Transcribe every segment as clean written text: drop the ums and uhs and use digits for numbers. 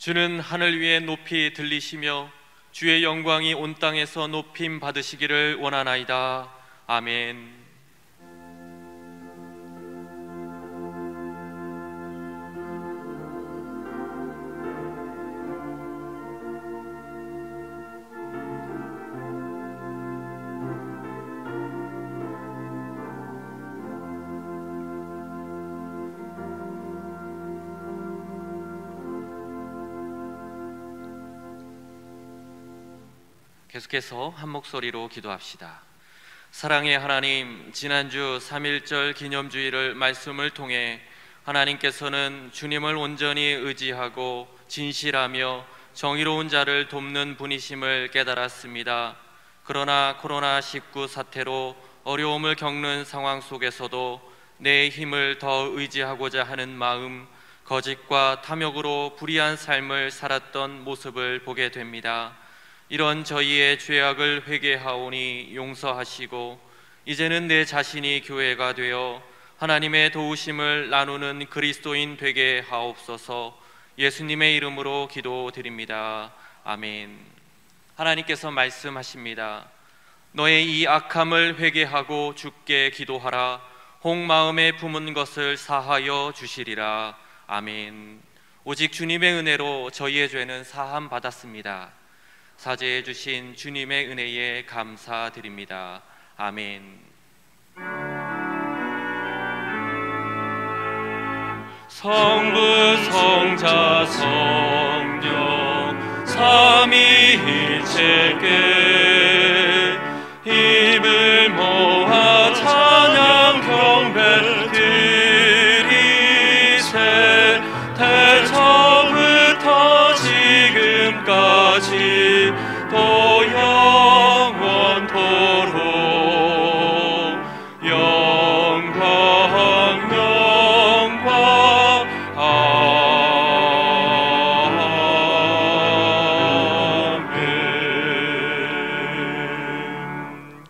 주는 하늘 위에 높이 들리시며 주의 영광이 온 땅에서 높임 받으시기를 원하나이다. 아멘. 계속해서 한 목소리로 기도합시다. 사랑의 하나님, 지난주 3.1절 기념주일을 말씀을 통해 하나님께서는 주님을 온전히 의지하고 진실하며 정의로운 자를 돕는 분이심을 깨달았습니다. 그러나 코로나19 사태로 어려움을 겪는 상황 속에서도 내 힘을 더 의지하고자 하는 마음, 거짓과 탐욕으로 불의한 삶을 살았던 모습을 보게 됩니다. 이런 저희의 죄악을 회개하오니 용서하시고 이제는 내 자신이 교회가 되어 하나님의 도우심을 나누는 그리스도인 되게 하옵소서. 예수님의 이름으로 기도드립니다. 아멘. 하나님께서 말씀하십니다. 너의 이 악함을 회개하고 주께 기도하라. 홍 마음에 품은 것을 사하여 주시리라. 아멘. 오직 주님의 은혜로 저희의 죄는 사함 받았습니다. 사죄해 주신 주님의 은혜에 감사드립니다. 아멘. 성부, 성자, 성령 삼위일체께 입을 모아 찬양 경배 드리세. 태초부터 지금까지 또 영원토록 영광 아멘.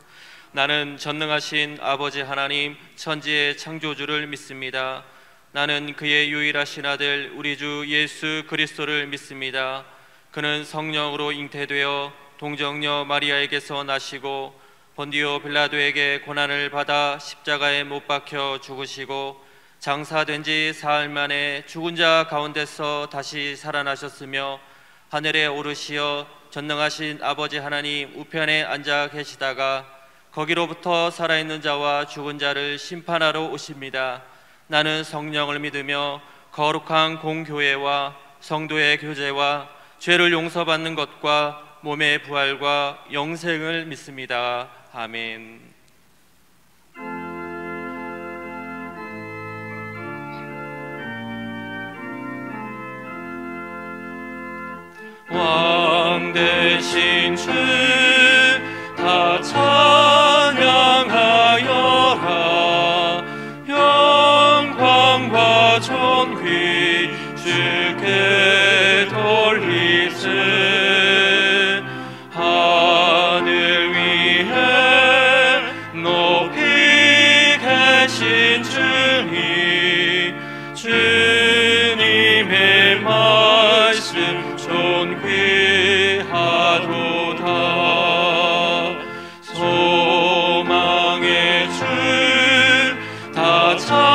나는 전능하신 아버지 하나님 천지의 창조주를 믿습니다. 나는 그의 유일하신 아들 우리 주 예수 그리스도를 믿습니다. 그는 성령으로 잉태되어 동정녀 마리아에게서 나시고 본디오 빌라도에게 고난을 받아 십자가에 못 박혀 죽으시고 장사된 지 사흘 만에 죽은 자 가운데서 다시 살아나셨으며 하늘에 오르시어 전능하신 아버지 하나님 우편에 앉아 계시다가 거기로부터 살아있는 자와 죽은 자를 심판하러 오십니다. 나는 성령을 믿으며 거룩한 공교회와 성도의 교제와 죄를 용서받는 것과 몸의 부활과 영생을 믿습니다. 아멘. 왕 되신 주 다 찬양하여라. 영광과 존귀 주께 돌리세. 하늘 위에 높이 계신 주님의 말씀 존귀하도다. 소망의 주 다 찬양하여라.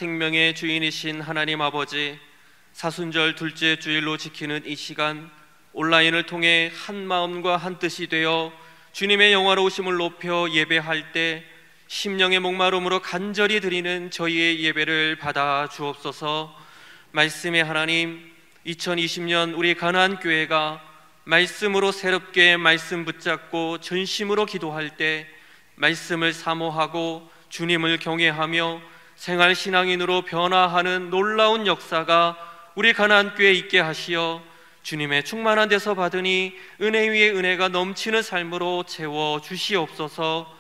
생명의 주인이신 하나님 아버지, 사순절 둘째 주일로 지키는 이 시간, 온라인을 통해 한 마음과 한 뜻이 되어 주님의 영화로우심을 높여 예배할 때 심령의 목마름으로 간절히 드리는 저희의 예배를 받아 주옵소서. 말씀의 하나님, 2020년 우리 가나안교회가 말씀으로 새롭게 말씀 붙잡고 전심으로 기도할 때 말씀을 사모하고 주님을 경외하며 생활신앙인으로 변화하는 놀라운 역사가 우리 가나안교회에 있게 하시어 주님의 충만한 데서 받으니 은혜 위에 은혜가 넘치는 삶으로 채워 주시옵소서.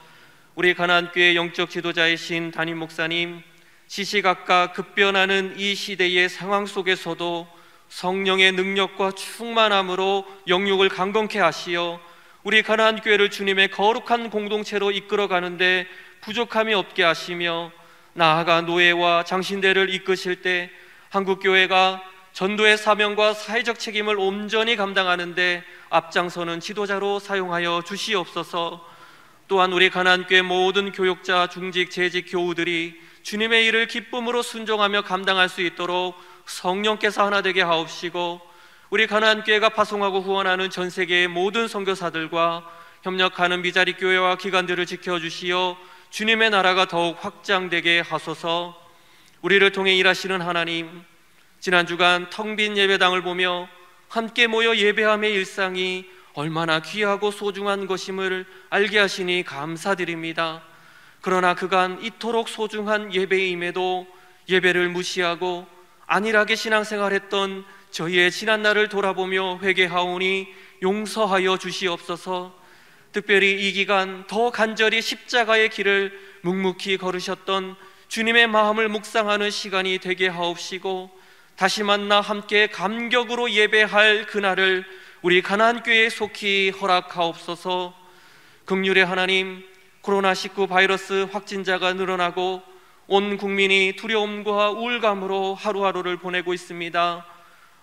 우리 가나안교회 영적 지도자이신 담임 목사님, 시시각각 급변하는 이 시대의 상황 속에서도 성령의 능력과 충만함으로 영육을 강건케 하시어 우리 가나안교회를 주님의 거룩한 공동체로 이끌어가는데 부족함이 없게 하시며, 나아가 노예와 장신대를 이끄실 때 한국교회가 전도의 사명과 사회적 책임을 온전히 감당하는데 앞장서는 지도자로 사용하여 주시옵소서. 또한 우리 가나안교회 모든 교육자, 중직, 재직 교우들이 주님의 일을 기쁨으로 순종하며 감당할 수 있도록 성령께서 하나 되게 하옵시고, 우리 가나안교회가 파송하고 후원하는 전 세계의 모든 선교사들과 협력하는 미자리 교회와 기관들을 지켜주시어 주님의 나라가 더욱 확장되게 하소서. 우리를 통해 일하시는 하나님, 지난 주간 텅 빈 예배당을 보며 함께 모여 예배함의 일상이 얼마나 귀하고 소중한 것임을 알게 하시니 감사드립니다. 그러나 그간 이토록 소중한 예배임에도 예배를 무시하고 안일하게 신앙생활했던 저희의 지난날을 돌아보며 회개하오니 용서하여 주시옵소서. 특별히 이 기간 더 간절히 십자가의 길을 묵묵히 걸으셨던 주님의 마음을 묵상하는 시간이 되게 하옵시고, 다시 만나 함께 감격으로 예배할 그날을 우리 가나안교회에 속히 허락하옵소서. 긍휼의 하나님, 코로나19 바이러스 확진자가 늘어나고 온 국민이 두려움과 우울감으로 하루하루를 보내고 있습니다.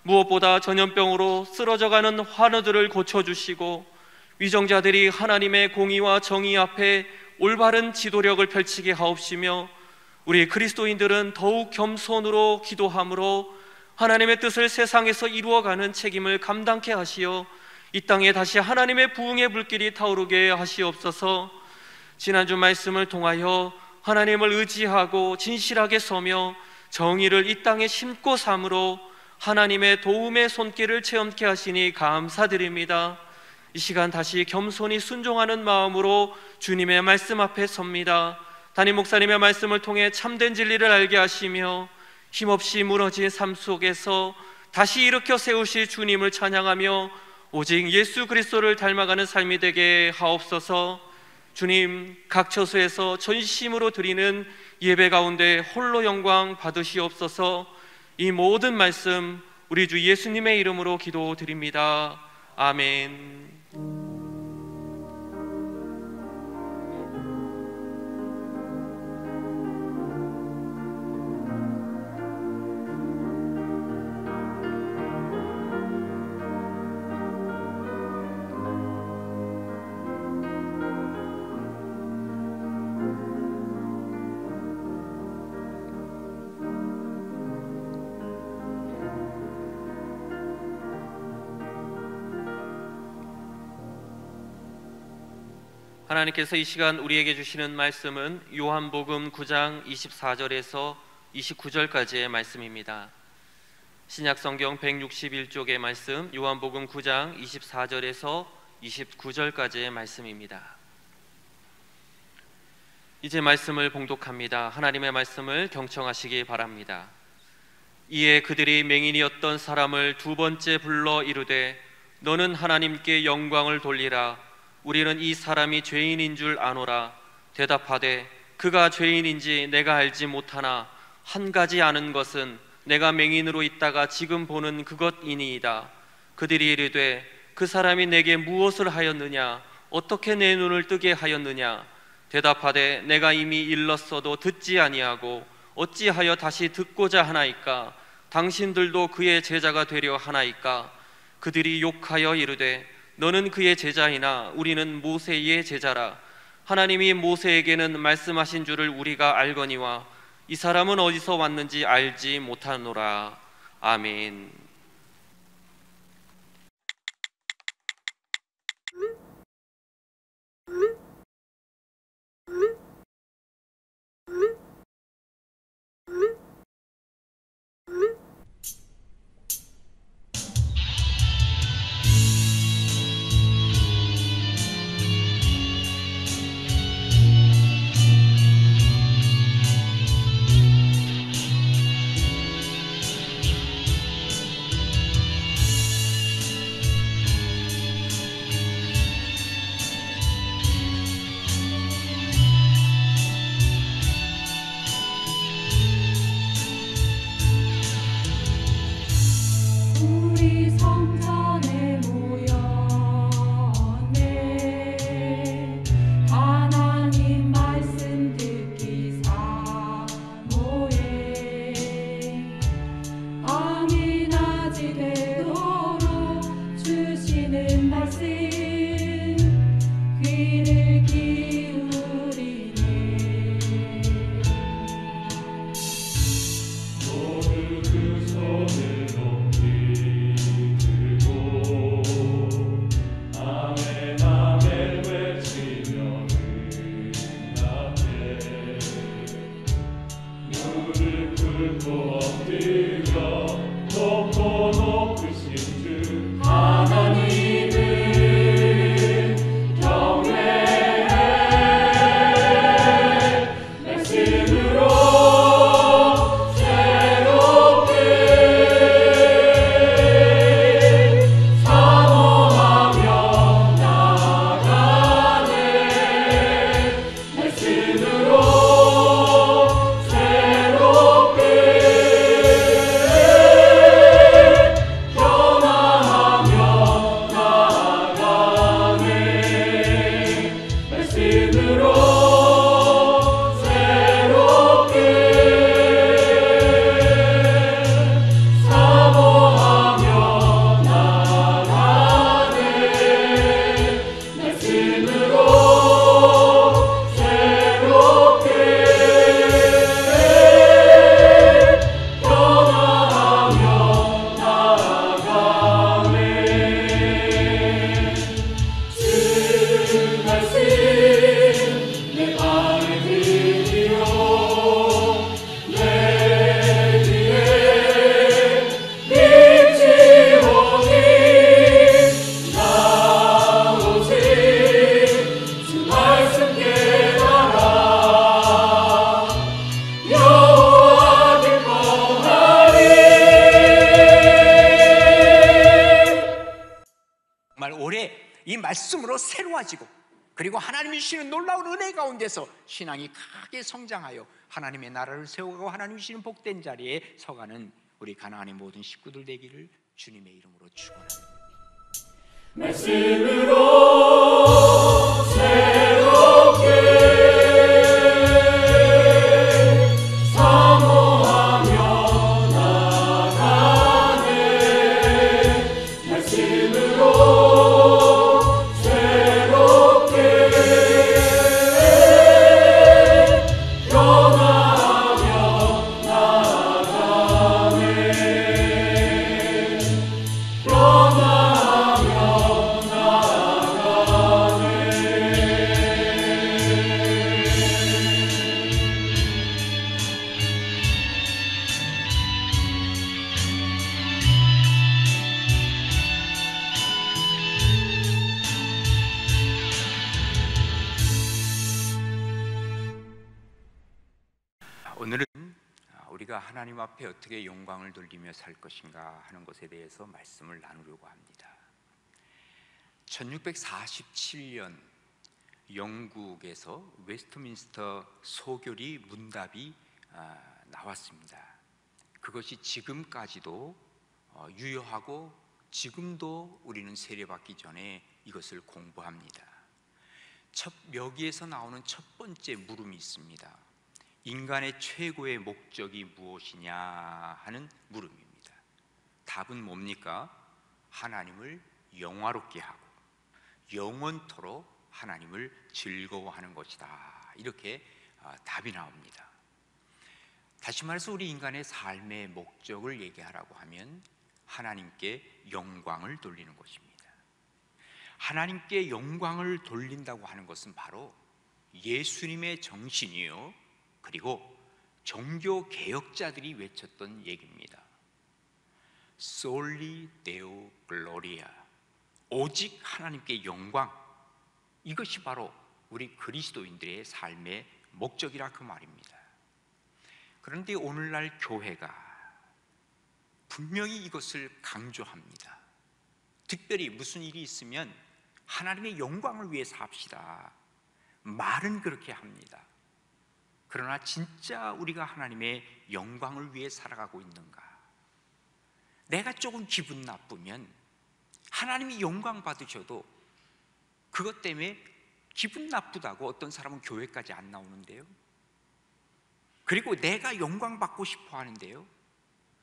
무엇보다 전염병으로 쓰러져가는 환우들을 고쳐주시고 위정자들이 하나님의 공의와 정의 앞에 올바른 지도력을 펼치게 하옵시며, 우리 그리스도인들은 더욱 겸손으로 기도함으로 하나님의 뜻을 세상에서 이루어가는 책임을 감당케 하시어 이 땅에 다시 하나님의 부흥의 불길이 타오르게 하시옵소서. 지난주 말씀을 통하여 하나님을 의지하고 진실하게 서며 정의를 이 땅에 심고 삶으로 하나님의 도움의 손길을 체험케 하시니 감사드립니다. 이 시간 다시 겸손히 순종하는 마음으로 주님의 말씀 앞에 섭니다. 담임 목사님의 말씀을 통해 참된 진리를 알게 하시며 힘없이 무너진 삶 속에서 다시 일으켜 세우실 주님을 찬양하며 오직 예수 그리스도를 닮아가는 삶이 되게 하옵소서. 주님, 각 처소에서 전심으로 드리는 예배 가운데 홀로 영광 받으시옵소서. 이 모든 말씀 우리 주 예수님의 이름으로 기도드립니다. 아멘. 하나님께서 이 시간 우리에게 주시는 말씀은 요한복음 9장 24절에서 29절까지의 말씀입니다. 신약성경 161쪽의 말씀, 요한복음 9장 24절에서 29절까지의 말씀입니다. 이제 말씀을 봉독합니다. 하나님의 말씀을 경청하시기 바랍니다. 이에 그들이 맹인이었던 사람을 두 번째 불러 이르되 너는 하나님께 영광을 돌리라. 우리는 이 사람이 죄인인 줄 아노라. 대답하되 그가 죄인인지 내가 알지 못하나 한 가지 아는 것은 내가 맹인으로 있다가 지금 보는 그것이니이다. 그들이 이르되 그 사람이 내게 무엇을 하였느냐? 어떻게 내 눈을 뜨게 하였느냐? 대답하되 내가 이미 일렀어도 듣지 아니하고 어찌하여 다시 듣고자 하나이까? 당신들도 그의 제자가 되려 하나이까? 그들이 욕하여 이르되 너는 그의 제자이나 우리는 모세의 제자라. 하나님이 모세에게는 말씀하신 줄을 우리가 알거니와 이 사람은 어디서 왔는지 알지 못하노라. 아멘. 우리 성전에 모였네. 하나님 말씀 듣기 사모에 밤이 낮이 되도록 주시는 말씀 귀를 기울이네. 너는 그 손을 높이 들고 아멘 아멘 외치며 응답해. 무릎 꿇고 엎드려 높고 높으신 주 하나님을 경외해. 말씀으로 새롭게 사모하며 나아가네. 말씀으로 새롭게 변화하며 나아가네. 말씀으로 새롭게 사모하며 나아가네. 말씀으로 새롭게 변화하며 나아가네. 주 말씀 내 발에 들이요 내 귀에 빛이 오니 나 오직 주 말씀 깨달아 여호와 기뻐하리. 정말 올해 이 말씀으로 새로워지고 그리고 하나님이 주시는 놀라운 은혜 가운데서 신앙이 크게 성장하여 하나님의 나라를 세우고 하나님이 주시는 복된 자리에 서가는 우리 가나안의 모든 식구들 되기를 주님의 이름으로 축원합니다. 말씀으로 새롭게 사모하며 나아가네. 말씀으로 새롭게 변화하며 나아가네. 변화하며 나아가네. 오늘은 우리가 하나님 앞에 어떻게 영광을 돌리며 살 것인가 하는 것에 대해서 말씀을 나누려고 합니다. 1647년 영국에서 웨스트민스터 소결의 문답이 나왔습니다. 그것이 지금까지도 유효하고 지금도 우리는 세례받기 전에 이것을 공부합니다. 여기에서 나오는 첫 번째 물음이 있습니다. 인간의 최고의 목적이 무엇이냐 하는 물음입니다. 답은 뭡니까? 하나님을 영화롭게 하고 영원토록 하나님을 즐거워하는 것이다. 이렇게 답이 나옵니다. 다시 말해서 우리 인간의 삶의 목적을 얘기하라고 하면 하나님께 영광을 돌리는 것입니다. 하나님께 영광을 돌린다고 하는 것은 바로 예수님의 정신이요, 그리고 종교 개혁자들이 외쳤던 얘기입니다. Soli Deo Gloria, 오직 하나님께 영광, 이것이 바로 우리 그리스도인들의 삶의 목적이라 그 말입니다. 그런데 오늘날 교회가 분명히 이것을 강조합니다. 특별히 무슨 일이 있으면 하나님의 영광을 위해서 합시다, 말은 그렇게 합니다. 그러나 진짜 우리가 하나님의 영광을 위해 살아가고 있는가? 내가 조금 기분 나쁘면 하나님이 영광 받으셔도 그것 때문에 기분 나쁘다고 어떤 사람은 교회까지 안 나오는데요. 그리고 내가 영광 받고 싶어 하는데요,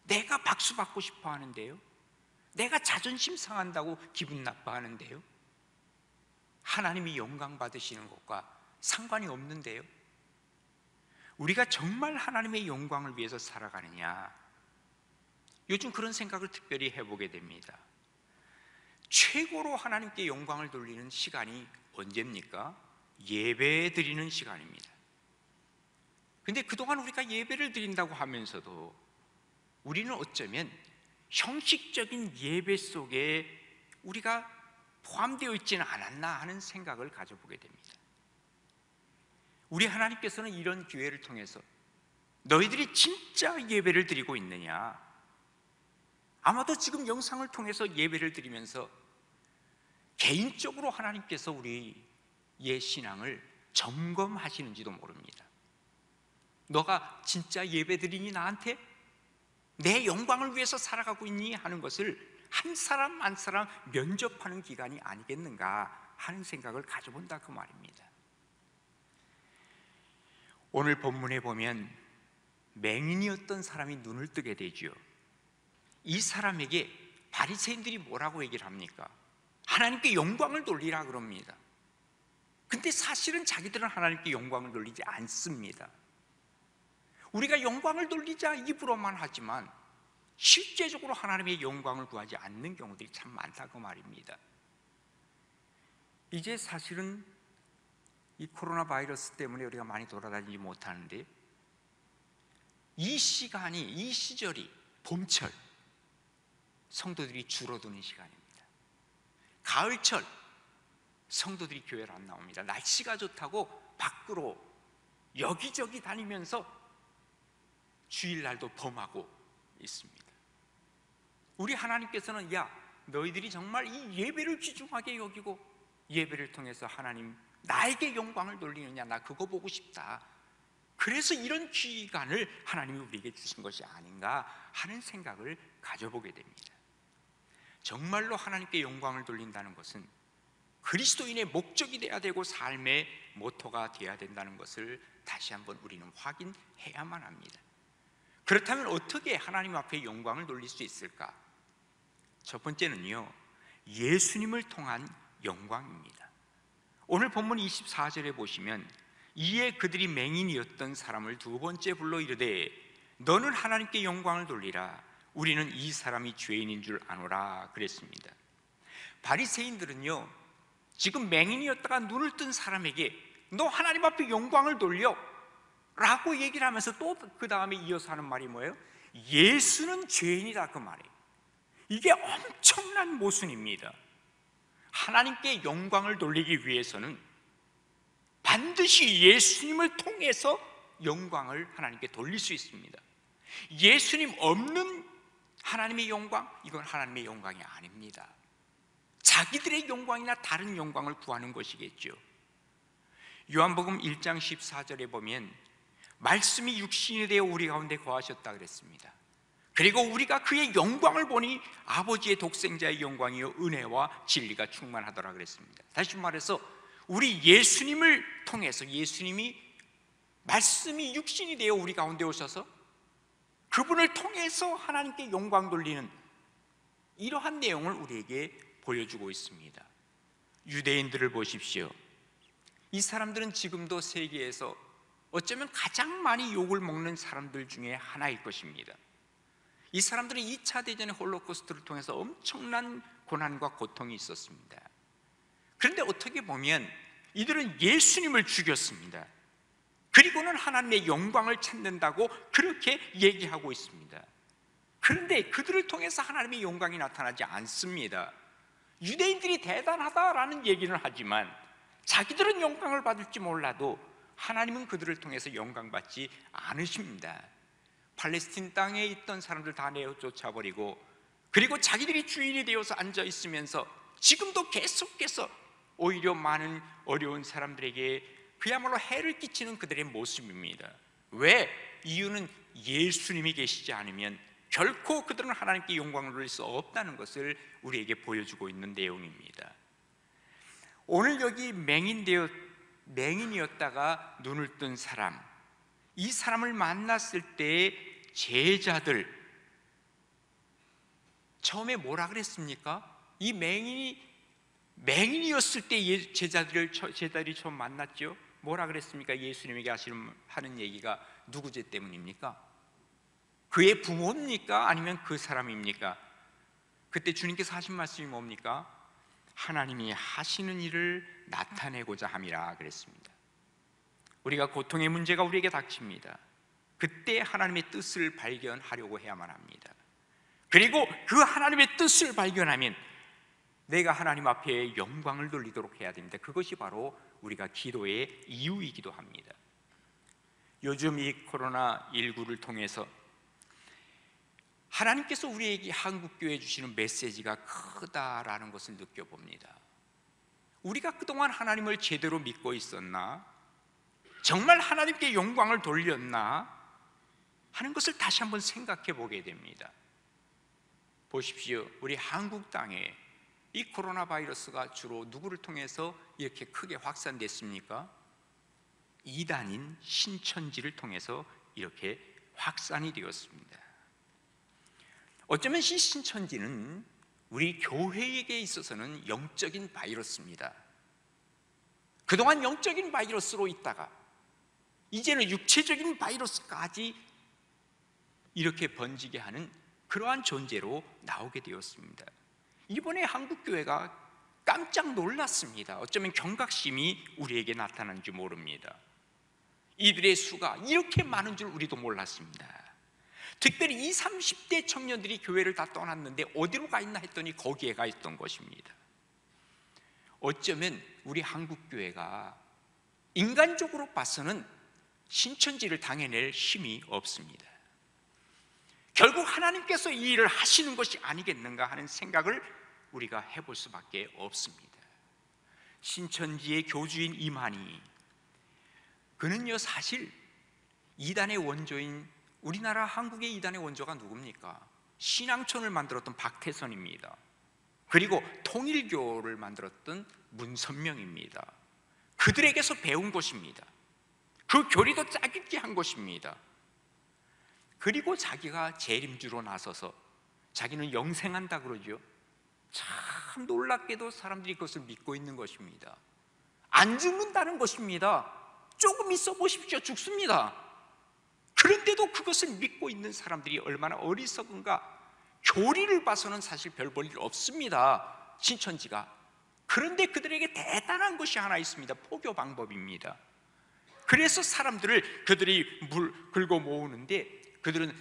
내가 박수 받고 싶어 하는데요, 내가 자존심 상한다고 기분 나빠하는데요, 하나님이 영광 받으시는 것과 상관이 없는데요. 우리가 정말 하나님의 영광을 위해서 살아가느냐, 요즘 그런 생각을 특별히 해보게 됩니다. 최고로 하나님께 영광을 돌리는 시간이 언제입니까? 예배 드리는 시간입니다. 근데 그동안 우리가 예배를 드린다고 하면서도 우리는 어쩌면 형식적인 예배 속에 우리가 포함되어 있지는 않았나 하는 생각을 가져보게 됩니다. 우리 하나님께서는 이런 기회를 통해서 너희들이 진짜 예배를 드리고 있느냐, 아마도 지금 영상을 통해서 예배를 드리면서 개인적으로 하나님께서 우리의 신앙을 점검하시는지도 모릅니다. 너가 진짜 예배 드리니 나한테? 내 영광을 위해서 살아가고 있니? 하는 것을 한 사람 한 사람 면접하는 기간이 아니겠는가 하는 생각을 가져본다 그 말입니다. 오늘 본문에 보면 맹인이었던 사람이 눈을 뜨게 되죠. 이 사람에게 바리새인들이 뭐라고 얘기를 합니까? 하나님께 영광을 돌리라 그럽니다. 근데 사실은 자기들은 하나님께 영광을 돌리지 않습니다. 우리가 영광을 돌리자 입으로만 하지만 실제적으로 하나님의 영광을 구하지 않는 경우들이 참 많다고 말입니다. 이제 사실은 이 코로나 바이러스 때문에 우리가 많이 돌아다니지 못하는데, 이 시간이, 이 시절이 봄철 성도들이 줄어드는 시간입니다. 가을철 성도들이 교회를 안 나옵니다. 날씨가 좋다고 밖으로 여기저기 다니면서 주일날도 범하고 있습니다. 우리 하나님께서는 야, 너희들이 정말 이 예배를 귀중하게 여기고 예배를 통해서 하나님 나에게 영광을 돌리느냐, 나 그거 보고 싶다, 그래서 이런 기간을 하나님이 우리에게 주신 것이 아닌가 하는 생각을 가져보게 됩니다. 정말로 하나님께 영광을 돌린다는 것은 그리스도인의 목적이 되어야 되고 삶의 모토가 되어야 된다는 것을 다시 한번 우리는 확인해야만 합니다. 그렇다면 어떻게 하나님 앞에 영광을 돌릴 수 있을까? 첫 번째는요, 예수님을 통한 영광입니다. 오늘 본문 24절에 보시면 이에 그들이 맹인이었던 사람을 두 번째 불러 이르되 너는 하나님께 영광을 돌리라, 우리는 이 사람이 죄인인 줄 아노라 그랬습니다. 바리새인들은요, 지금 맹인이었다가 눈을 뜬 사람에게 너 하나님 앞에 영광을 돌려 라고 얘기를 하면서 또 그 다음에 이어서 하는 말이 뭐예요? 예수는 죄인이다 그 말이에요. 이게 엄청난 모순입니다. 하나님께 영광을 돌리기 위해서는 반드시 예수님을 통해서 영광을 하나님께 돌릴 수 있습니다. 예수님 없는 하나님의 영광, 이건 하나님의 영광이 아닙니다. 자기들의 영광이나 다른 영광을 구하는 것이겠죠. 요한복음 1장 14절에 보면 말씀이 육신이 되어 우리 가운데 거하셨다 그랬습니다. 그리고 우리가 그의 영광을 보니 아버지의 독생자의 영광이요 은혜와 진리가 충만하더라 그랬습니다. 다시 말해서 우리 예수님을 통해서, 예수님이 말씀이 육신이 되어 우리 가운데 오셔서 그분을 통해서 하나님께 영광 돌리는 이러한 내용을 우리에게 보여주고 있습니다. 유대인들을 보십시오. 이 사람들은 지금도 세계에서 어쩌면 가장 많이 욕을 먹는 사람들 중에 하나일 것입니다. 이 사람들은 2차 대전의 홀로코스트를 통해서 엄청난 고난과 고통이 있었습니다. 그런데 어떻게 보면 이들은 예수님을 죽였습니다. 그리고는 하나님의 영광을 찾는다고 그렇게 얘기하고 있습니다. 그런데 그들을 통해서 하나님의 영광이 나타나지 않습니다. 유대인들이 대단하다라는 얘기는 하지만 자기들은 영광을 받을지 몰라도 하나님은 그들을 통해서 영광받지 않으십니다. 팔레스틴 땅에 있던 사람들 다 내어 쫓아버리고, 그리고 자기들이 주인이 되어서 앉아 있으면서 지금도 계속해서 오히려 많은 어려운 사람들에게 그야말로 해를 끼치는 그들의 모습입니다. 왜? 이유는 예수님이 계시지 않으면 결코 그들은 하나님께 영광을 누릴 수 없다는 것을 우리에게 보여주고 있는 내용입니다. 오늘 여기 맹인이었다가 눈을 뜬 사람, 이 사람을 만났을 때 제자들 처음에 뭐라 그랬습니까? 이 맹인이었을 때 제자들이 처음 만났죠. 뭐라 그랬습니까? 예수님에게 하는 얘기가 누구 죄 때문입니까? 그의 부모입니까? 아니면 그 사람입니까? 그때 주님께서 하신 말씀이 뭡니까? 하나님이 하시는 일을 나타내고자 함이라 그랬습니다. 우리가 고통의 문제가 우리에게 닥칩니다. 그때 하나님의 뜻을 발견하려고 해야만 합니다. 그리고 그 하나님의 뜻을 발견하면 내가 하나님 앞에 영광을 돌리도록 해야 됩니다. 그것이 바로 우리가 기도의 이유이기도 합니다. 요즘 이 코로나19를 통해서 하나님께서 우리에게 한국교회에 주시는 메시지가 크다라는 것을 느껴봅니다. 우리가 그동안 하나님을 제대로 믿고 있었나? 정말 하나님께 영광을 돌렸나? 하는 것을 다시 한번 생각해 보게 됩니다. 보십시오. 우리 한국 땅에 이 코로나 바이러스가 주로 누구를 통해서 이렇게 크게 확산됐습니까? 이단인 신천지를 통해서 이렇게 확산이 되었습니다. 어쩌면 이 신천지는 우리 교회에게 있어서는 영적인 바이러스입니다. 그동안 영적인 바이러스로 있다가 이제는 육체적인 바이러스까지 이렇게 번지게 하는 그러한 존재로 나오게 되었습니다. 이번에 한국교회가 깜짝 놀랐습니다. 어쩌면 경각심이 우리에게 나타난지 모릅니다. 이들의 수가 이렇게 많은 줄 우리도 몰랐습니다. 특별히 20, 30대 청년들이 교회를 다 떠났는데 어디로 가 있나 했더니 거기에 가 있던 것입니다. 어쩌면 우리 한국교회가 인간적으로 봐서는 신천지를 당해낼 힘이 없습니다. 결국 하나님께서 이 일을 하시는 것이 아니겠는가 하는 생각을 우리가 해볼 수밖에 없습니다. 신천지의 교주인 이만희, 그는요 사실 이단의 원조인 우리나라 한국의 이단의 원조가 누굽니까? 신앙촌을 만들었던 박태선입니다. 그리고 통일교를 만들었던 문선명입니다. 그들에게서 배운 것입니다. 그 교리도 짜깁기 한 것입니다. 그리고 자기가 재림주로 나서서 자기는 영생한다 그러죠. 참 놀랍게도 사람들이 그것을 믿고 있는 것입니다. 안 죽는다는 것입니다. 조금 있어 보십시오. 죽습니다. 그런데도 그것을 믿고 있는 사람들이 얼마나 어리석은가. 교리를 봐서는 사실 별 볼 일 없습니다, 신천지가. 그런데 그들에게 대단한 것이 하나 있습니다. 포교 방법입니다. 그래서 사람들을 그들이 긁어 모으는데 그들은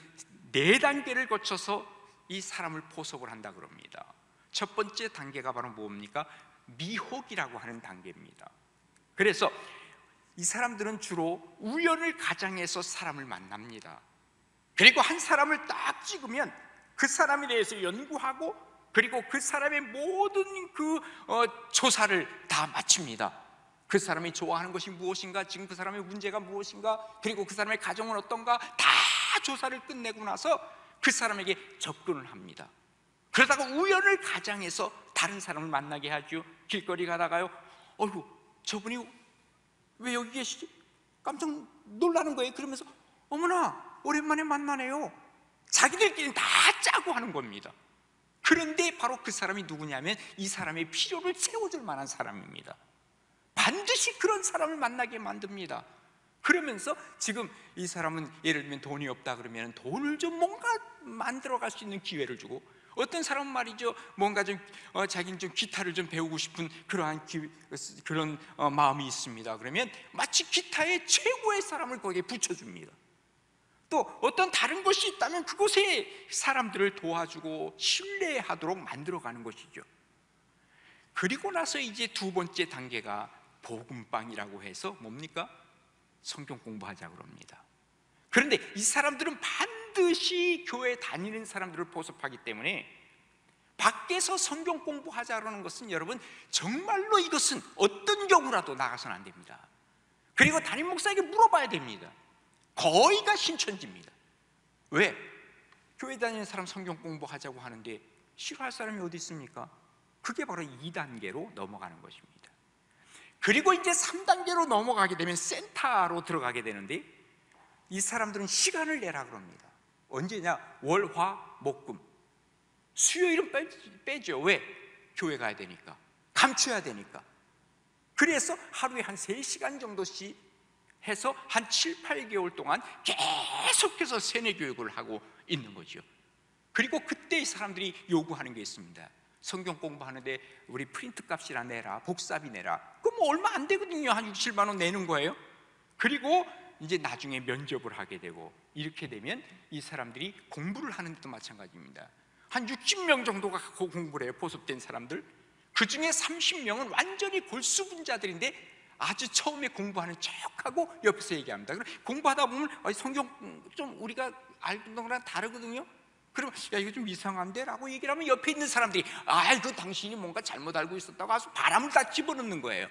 4단계를 거쳐서 이 사람을 포석을 한다 그럽니다. 첫 번째 단계가 바로 뭡니까? 미혹이라고 하는 단계입니다. 그래서 이 사람들은 주로 우연을 가장해서 사람을 만납니다. 그리고 한 사람을 딱 찍으면 그 사람에 대해서 연구하고 그리고 그 사람의 모든 조사를 다 마칩니다. 그 사람이 좋아하는 것이 무엇인가, 지금 그 사람의 문제가 무엇인가, 그리고 그 사람의 가정은 어떤가 다 조사를 끝내고 나서 그 사람에게 접근을 합니다. 그러다가 우연을 가장해서 다른 사람을 만나게 하죠. 길거리 가다가요, 어휴 저분이 왜 여기 계시지? 깜짝 놀라는 거예요. 그러면서 어머나 오랜만에 만나네요. 자기들끼리 다 짜고 하는 겁니다. 그런데 바로 그 사람이 누구냐면 이 사람의 필요를 채워줄 만한 사람입니다. 반드시 그런 사람을 만나게 만듭니다. 그러면서 지금 이 사람은 예를 들면 돈이 없다 그러면 돈을 좀 뭔가 만들어갈 수 있는 기회를 주고, 어떤 사람은 말이죠, 뭔가 좀 자기는 좀 기타를 좀 배우고 싶은 그런 마음이 있습니다. 그러면 마치 기타의 최고의 사람을 거기에 붙여줍니다. 또 어떤 다른 것이 있다면 그곳에 사람들을 도와주고 신뢰하도록 만들어가는 것이죠. 그리고 나서 이제 두 번째 단계가 복음방이라고 해서 뭡니까? 성경 공부하자고 합니다. 그런데 이 사람들은 반드시 교회 다니는 사람들을 포섭하기 때문에 밖에서 성경 공부하자라는 것은, 여러분, 정말로 이것은 어떤 경우라도 나가서는 안 됩니다. 그리고 담임 목사에게 물어봐야 됩니다. 거의가 신천지입니다. 왜? 교회 다니는 사람 성경 공부하자고 하는데 싫어할 사람이 어디 있습니까? 그게 바로 2단계로 넘어가는 것입니다. 그리고 이제 3단계로 넘어가게 되면 센터로 들어가게 되는데, 이 사람들은 시간을 내라 그럽니다. 언제냐? 월, 화, 목, 금. 수요일은 빼죠. 왜? 교회 가야 되니까, 감춰야 되니까. 그래서 하루에 한 3시간 정도씩 해서 한 7, 8개월 동안 계속해서 세뇌 교육을 하고 있는 거죠. 그리고 그때 이 사람들이 요구하는 게 있습니다. 성경 공부하는데 우리 프린트 값이나 내라, 복사비 내라. 그럼 뭐 얼마 안 되거든요. 한 6, 7만 원 내는 거예요. 그리고 이제 나중에 면접을 하게 되고, 이렇게 되면 이 사람들이 공부를 하는 데도 마찬가지입니다. 한 60명 정도가 공부를 해요. 포섭된 사람들. 그 중에 30명은 완전히 골수분자들인데 아주 처음에 공부하는 척하고 옆에서 얘기합니다. 공부하다 보면 성경 좀 우리가 알던 거랑 다르거든요. 그럼 야, 이거 좀 이상한데? 라고 얘기를 하면 옆에 있는 사람들이 그 당신이 뭔가 잘못 알고 있었다고 아주 바람을 다 집어넣는 거예요.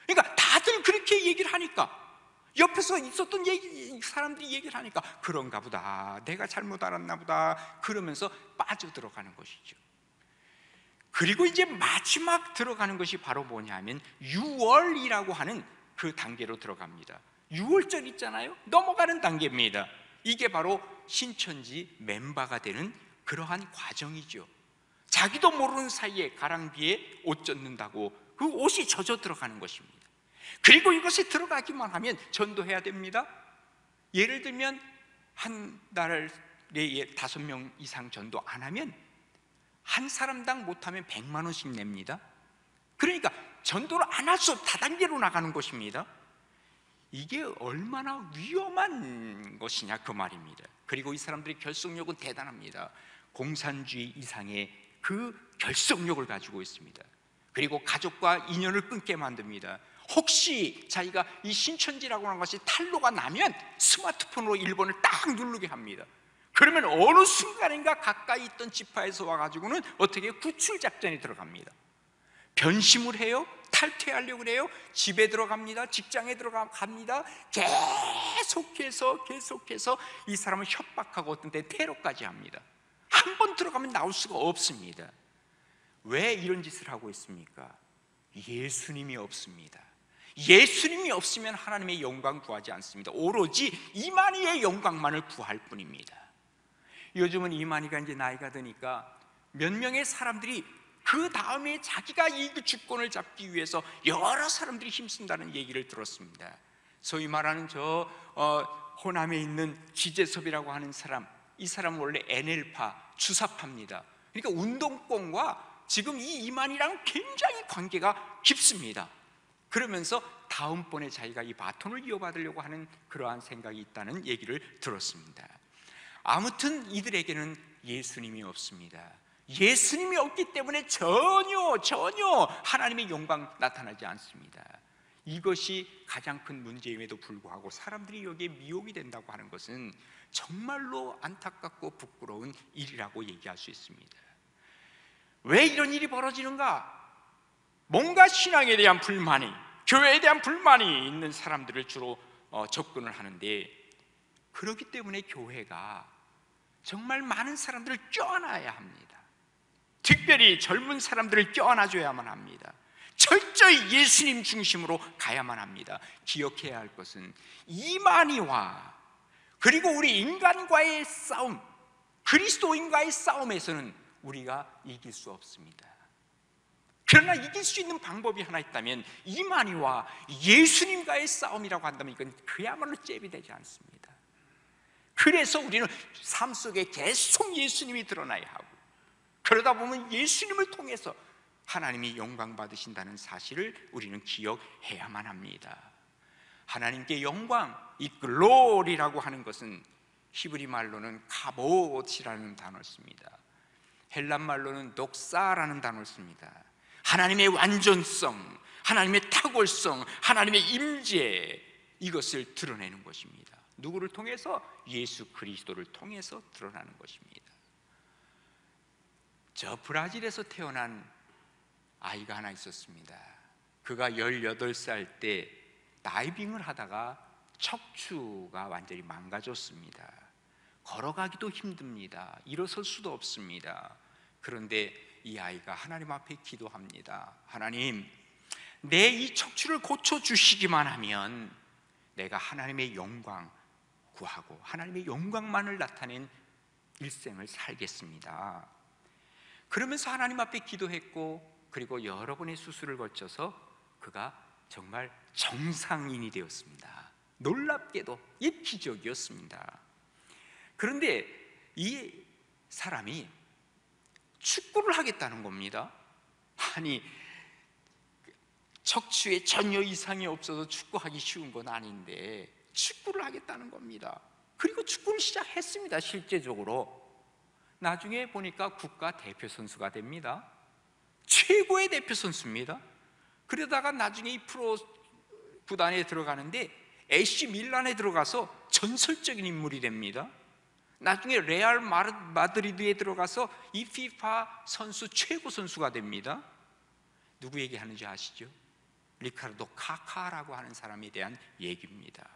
그러니까 다들 그렇게 얘기를 하니까, 옆에서 있었던 사람들이 얘기를 하니까 그런가 보다, 내가 잘못 알았나 보다, 그러면서 빠져들어가는 것이죠. 그리고 이제 마지막 들어가는 것이 바로 뭐냐면 6월이라고 하는 그 단계로 들어갑니다. 6월절 있잖아요. 넘어가는 단계입니다. 이게 바로 신천지 멤버가 되는 그러한 과정이죠. 자기도 모르는 사이에 가랑비에 옷 젖는다고 그 옷이 젖어 들어가는 것입니다. 그리고 이것에 들어가기만 하면 전도해야 됩니다. 예를 들면 한 달에 5명 이상 전도 안 하면 한 사람당 못하면 100만 원씩 냅니다. 그러니까 전도를 안 할 수 없, 다단계로 나가는 것입니다. 이게 얼마나 위험한 것이냐 그 말입니다. 그리고 이 사람들의 결속력은 대단합니다. 공산주의 이상의 그 결속력을 가지고 있습니다. 그리고 가족과 인연을 끊게 만듭니다. 혹시 자기가 이 신천지라고 하는 것이 탄로가 나면 스마트폰으로 1번을 딱 누르게 합니다. 그러면 어느 순간인가 가까이 있던 지파에서 와가지고는 어떻게 구출 작전에 들어갑니다. 변심을 해요. 탈퇴하려고 그래요. 집에 들어갑니다. 직장에 들어갑니다. 계속해서 이 사람을 협박하고 어떤 때 테러까지 합니다. 한 번 들어가면 나올 수가 없습니다. 왜 이런 짓을 하고 있습니까? 예수님이 없습니다. 예수님이 없으면 하나님의 영광 구하지 않습니다. 오로지 이만희의 영광만을 구할 뿐입니다. 요즘은 이만희가 이제 나이가 드니까 몇 명의 사람들이 그 다음에 자기가 이 주권을 잡기 위해서 여러 사람들이 힘쓴다는 얘기를 들었습니다. 소위 말하는 호남에 있는 지재섭이라고 하는 사람, 이 사람은 원래 NL파, 주사파입니다. 그러니까 운동권과 지금 이 이만희랑 굉장히 관계가 깊습니다. 그러면서 다음번에 자기가 이 바톤을 이어받으려고 하는 그러한 생각이 있다는 얘기를 들었습니다. 아무튼 이들에게는 예수님이 없습니다. 예수님이 없기 때문에 전혀 하나님의 영광 나타나지 않습니다. 이것이 가장 큰 문제임에도 불구하고 사람들이 여기에 미혹이 된다고 하는 것은 정말로 안타깝고 부끄러운 일이라고 얘기할 수 있습니다. 왜 이런 일이 벌어지는가? 뭔가 신앙에 대한 불만이, 교회에 대한 불만이 있는 사람들을 주로 접근을 하는데, 그렇기 때문에 교회가 정말 많은 사람들을 껴안아야 합니다. 특별히 젊은 사람들을 껴안아줘야만 합니다. 철저히 예수님 중심으로 가야만 합니다. 기억해야 할 것은 이만희와 그리고 우리 인간과의 싸움, 그리스도인과의 싸움에서는 우리가 이길 수 없습니다. 그러나 이길 수 있는 방법이 하나 있다면 이만희와 예수님과의 싸움이라고 한다면 이건 그야말로 잽이 되지 않습니다. 그래서 우리는 삶 속에 계속 예수님이 드러나야 하고, 그러다 보면 예수님을 통해서 하나님이 영광 받으신다는 사실을 우리는 기억해야만 합니다. 하나님께 영광, 이 글로리라고 하는 것은 히브리 말로는 카봇이라는 단어를 씁니다. 헬란 말로는 독사라는 단어를 씁니다. 하나님의 완전성, 하나님의 탁월성, 하나님의 임재, 이것을 드러내는 것입니다. 누구를 통해서? 예수 그리스도를 통해서 드러나는 것입니다. 저 브라질에서 태어난 아이가 하나 있었습니다. 그가 18살 때 다이빙을 하다가 척추가 완전히 망가졌습니다. 걸어가기도 힘듭니다. 일어설 수도 없습니다. 그런데 이 아이가 하나님 앞에 기도합니다. 하나님, 내 이 척추를 고쳐주시기만 하면 내가 하나님의 영광 구하고 하나님의 영광만을 나타낸 일생을 살겠습니다. 그러면서 하나님 앞에 기도했고, 그리고 여러 번의 수술을 거쳐서 그가 정말 정상인이 되었습니다. 놀랍게도 이 기적이었습니다. 그런데 이 사람이 축구를 하겠다는 겁니다. 아니, 척추에 전혀 이상이 없어서 축구하기 쉬운 건 아닌데 축구를 하겠다는 겁니다. 그리고 축구를 시작했습니다. 실제적으로 나중에 보니까 국가 대표 선수가 됩니다. 최고의 대표 선수입니다. 그러다가 나중에 이 프로 구단에 들어가는데 AC 밀란에 들어가서 전설적인 인물이 됩니다. 나중에 레알 마드리드에 들어가서 이 피파 선수 최고 선수가 됩니다. 누구 얘기하는지 아시죠? 리카르도 카카라고 하는 사람에 대한 얘기입니다.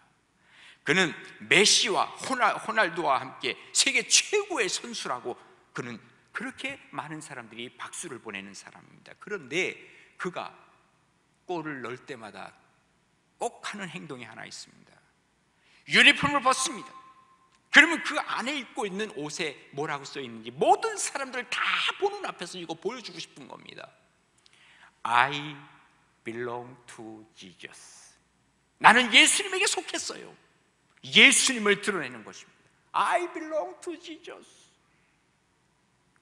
그는 메시와 호날두와 함께 세계 최고의 선수라고, 그는 그렇게 많은 사람들이 박수를 보내는 사람입니다. 그런데 그가 골을 넣을 때마다 꼭 하는 행동이 하나 있습니다. 유니폼을 벗습니다. 그러면 그 안에 입고 있는 옷에 뭐라고 써 있는지 모든 사람들 다 보는 앞에서 이거 보여주고 싶은 겁니다. I belong to Jesus. 나는 예수님에게 속했어요. 예수님을 드러내는 것입니다. I belong to Jesus.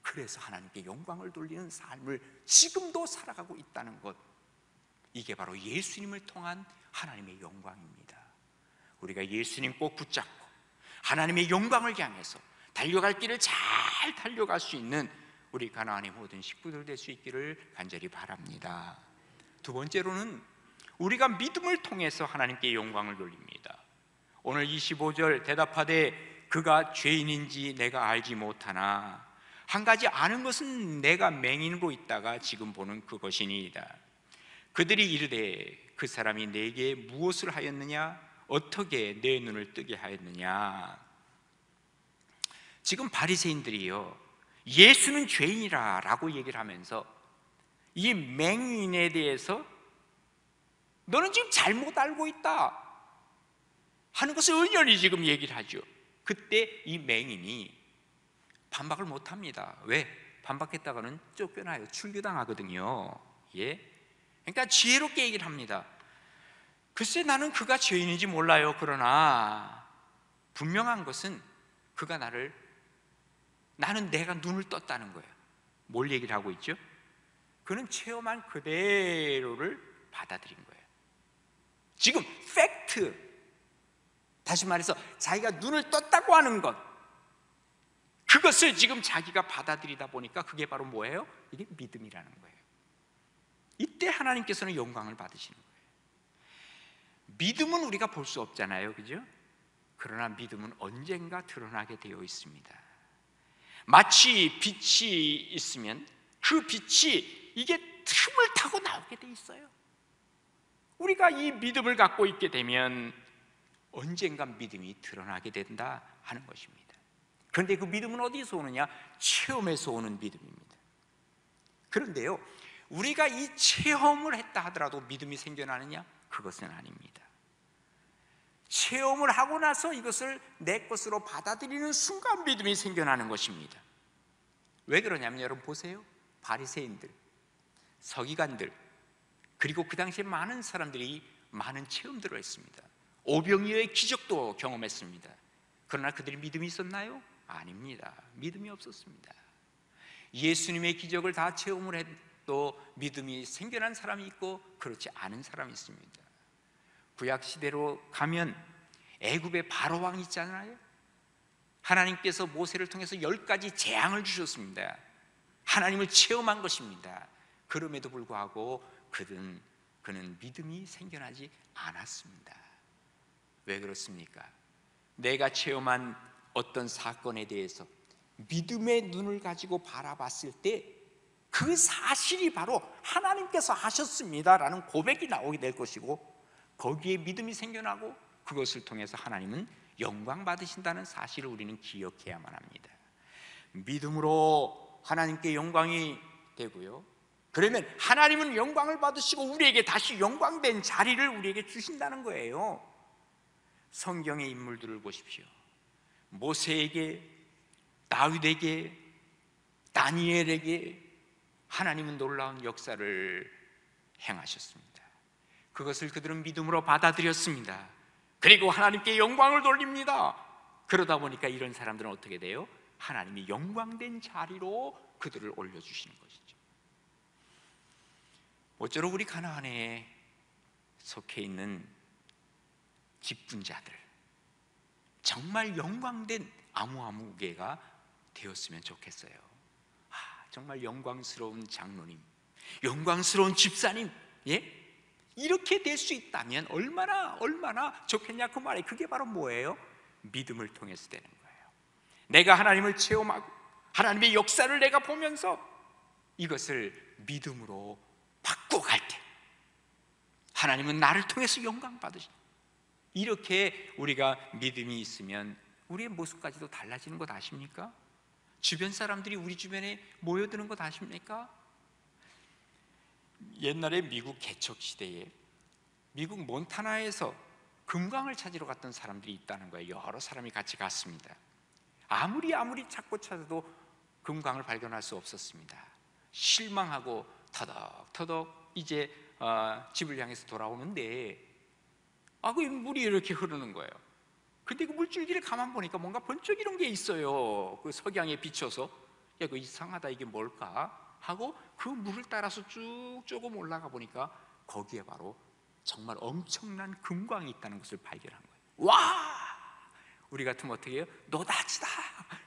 그래서 하나님께 영광을 돌리는 삶을 지금도 살아가고 있다는 것, 이게 바로 예수님을 통한 하나님의 영광입니다. 우리가 예수님 꼭 붙잡고 하나님의 영광을 향해서 달려갈 길을 잘 달려갈 수 있는 우리 가나안의 모든 식구들 될 수 있기를 간절히 바랍니다. 두 번째로는 우리가 믿음을 통해서 하나님께 영광을 돌립니다. 오늘 25절 대답하되 그가 죄인인지 내가 알지 못하나 한 가지 아는 것은 내가 맹인으로 있다가 지금 보는 그것이니이다. 그들이 이르되 그 사람이 내게 무엇을 하였느냐, 어떻게 내 눈을 뜨게 하였느냐. 지금 바리새인들이요, 예수는 죄인이라 라고 얘기를 하면서 이 맹인에 대해서 너는 지금 잘못 알고 있다 하는 것을 은연히 지금 얘기를 하죠. 그때 이 맹인이 반박을 못합니다. 왜? 반박했다가는 쫓겨나요. 출교당하거든요. 예? 그러니까 지혜롭게 얘기를 합니다. 글쎄 나는 그가 죄인인지 몰라요. 그러나 분명한 것은 그가 나는 내가 눈을 떴다는 거예요. 뭘 얘기를 하고 있죠? 그는 체험한 그대로를 받아들인 거예요. 지금 팩트, 다시 말해서 자기가 눈을 떴다고 하는 것, 그것을 지금 자기가 받아들이다 보니까 그게 바로 뭐예요? 이게 믿음이라는 거예요. 이때 하나님께서는 영광을 받으시는 거예요. 믿음은 우리가 볼 수 없잖아요, 그죠? 그러나 믿음은 언젠가 드러나게 되어 있습니다. 마치 빛이 있으면 그 빛이 이게 틈을 타고 나오게 돼 있어요. 우리가 이 믿음을 갖고 있게 되면 언젠가 믿음이 드러나게 된다 하는 것입니다. 그런데 그 믿음은 어디서 오느냐? 체험에서 오는 믿음입니다. 그런데요, 우리가 이 체험을 했다 하더라도 믿음이 생겨나느냐? 그것은 아닙니다. 체험을 하고 나서 이것을 내 것으로 받아들이는 순간 믿음이 생겨나는 것입니다. 왜 그러냐면 여러분 보세요. 바리새인들, 서기관들, 그리고 그 당시에 많은 사람들이 많은 체험들을 했습니다. 오병이어의 기적도 경험했습니다. 그러나 그들이 믿음이 있었나요? 아닙니다. 믿음이 없었습니다. 예수님의 기적을 다 체험을 해도 믿음이 생겨난 사람이 있고 그렇지 않은 사람이 있습니다. 구약 시대로 가면 애굽의 바로 왕 있잖아요. 하나님께서 모세를 통해서 10가지 재앙을 주셨습니다. 하나님을 체험한 것입니다. 그럼에도 불구하고 그는 믿음이 생겨나지 않았습니다. 왜 그렇습니까? 내가 체험한 어떤 사건에 대해서 믿음의 눈을 가지고 바라봤을 때 그 사실이 바로 하나님께서 하셨습니다라는 고백이 나오게 될 것이고, 거기에 믿음이 생겨나고 그것을 통해서 하나님은 영광 받으신다는 사실을 우리는 기억해야만 합니다. 믿음으로 하나님께 영광이 되고요, 그러면 하나님은 영광을 받으시고 우리에게 다시 영광된 자리를 우리에게 주신다는 거예요. 성경의 인물들을 보십시오. 모세에게, 다윗에게, 다니엘에게 하나님은 놀라운 역사를 행하셨습니다. 그것을 그들은 믿음으로 받아들였습니다. 그리고 하나님께 영광을 돌립니다. 그러다 보니까 이런 사람들은 어떻게 돼요? 하나님이 영광된 자리로 그들을 올려주시는 것이죠. 모쪼록 우리 가나안에 속해 있는 직분자들, 정말 영광된 아무개가 되었으면 좋겠어요. 정말 영광스러운 장로님, 영광스러운 집사님, 이렇게 될 수 있다면 얼마나 좋겠냐 그 말이, 그게 바로 뭐예요? 믿음을 통해서 되는 거예요. 내가 하나님을 체험하고 하나님의 역사를 내가 보면서 이것을 믿음으로 바꿔갈 때 하나님은 나를 통해서 영광 받으신다. 이렇게 우리가 믿음이 있으면 우리의 모습까지도 달라지는 것 아십니까? 주변 사람들이 우리 주변에 모여드는 것 아십니까? 옛날에 미국 개척 시대에 미국 몬타나에서 금광을 찾으러 갔던 사람들이 있다는 거예요. 여러 사람이 같이 갔습니다. 아무리 찾고 찾아도 금광을 발견할 수 없었습니다. 실망하고 터덕터덕 이제 집을 향해서 돌아오는데 그 물이 이렇게 흐르는 거예요. 근데 그 물줄기를 가만 보니까 뭔가 번쩍이는 게 있어요. 그 석양에 비춰서 그거 이상하다, 이게 뭘까 하고 그 물을 따라서 쭉 조금 올라가 보니까 거기에 바로 정말 엄청난 금광이 있다는 것을 발견한 거예요. 와! 우리 같으면 어떻게 해요? 노다지다!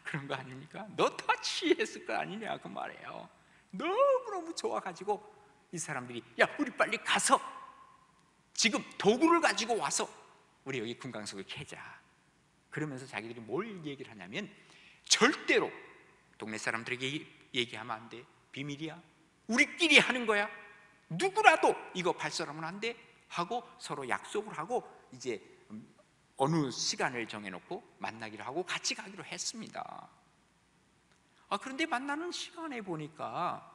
그런 거 아닙니까? 노다지 했을 거 아니냐 그 말이에요. 너무너무 좋아가지고 이 사람들이 우리 빨리 가서 지금 도구를 가지고 와서 우리 여기 금강석을 캐자. 그러면서 자기들이 뭘 얘기를 하냐면, 절대로 동네 사람들에게 얘기하면 안 돼. 비밀이야. 우리끼리 하는 거야. 누구라도 이거 발설하면 안 돼 하고 서로 약속을 하고 이제 어느 시간을 정해놓고 만나기로 하고 같이 가기로 했습니다. 그런데 만나는 시간에 보니까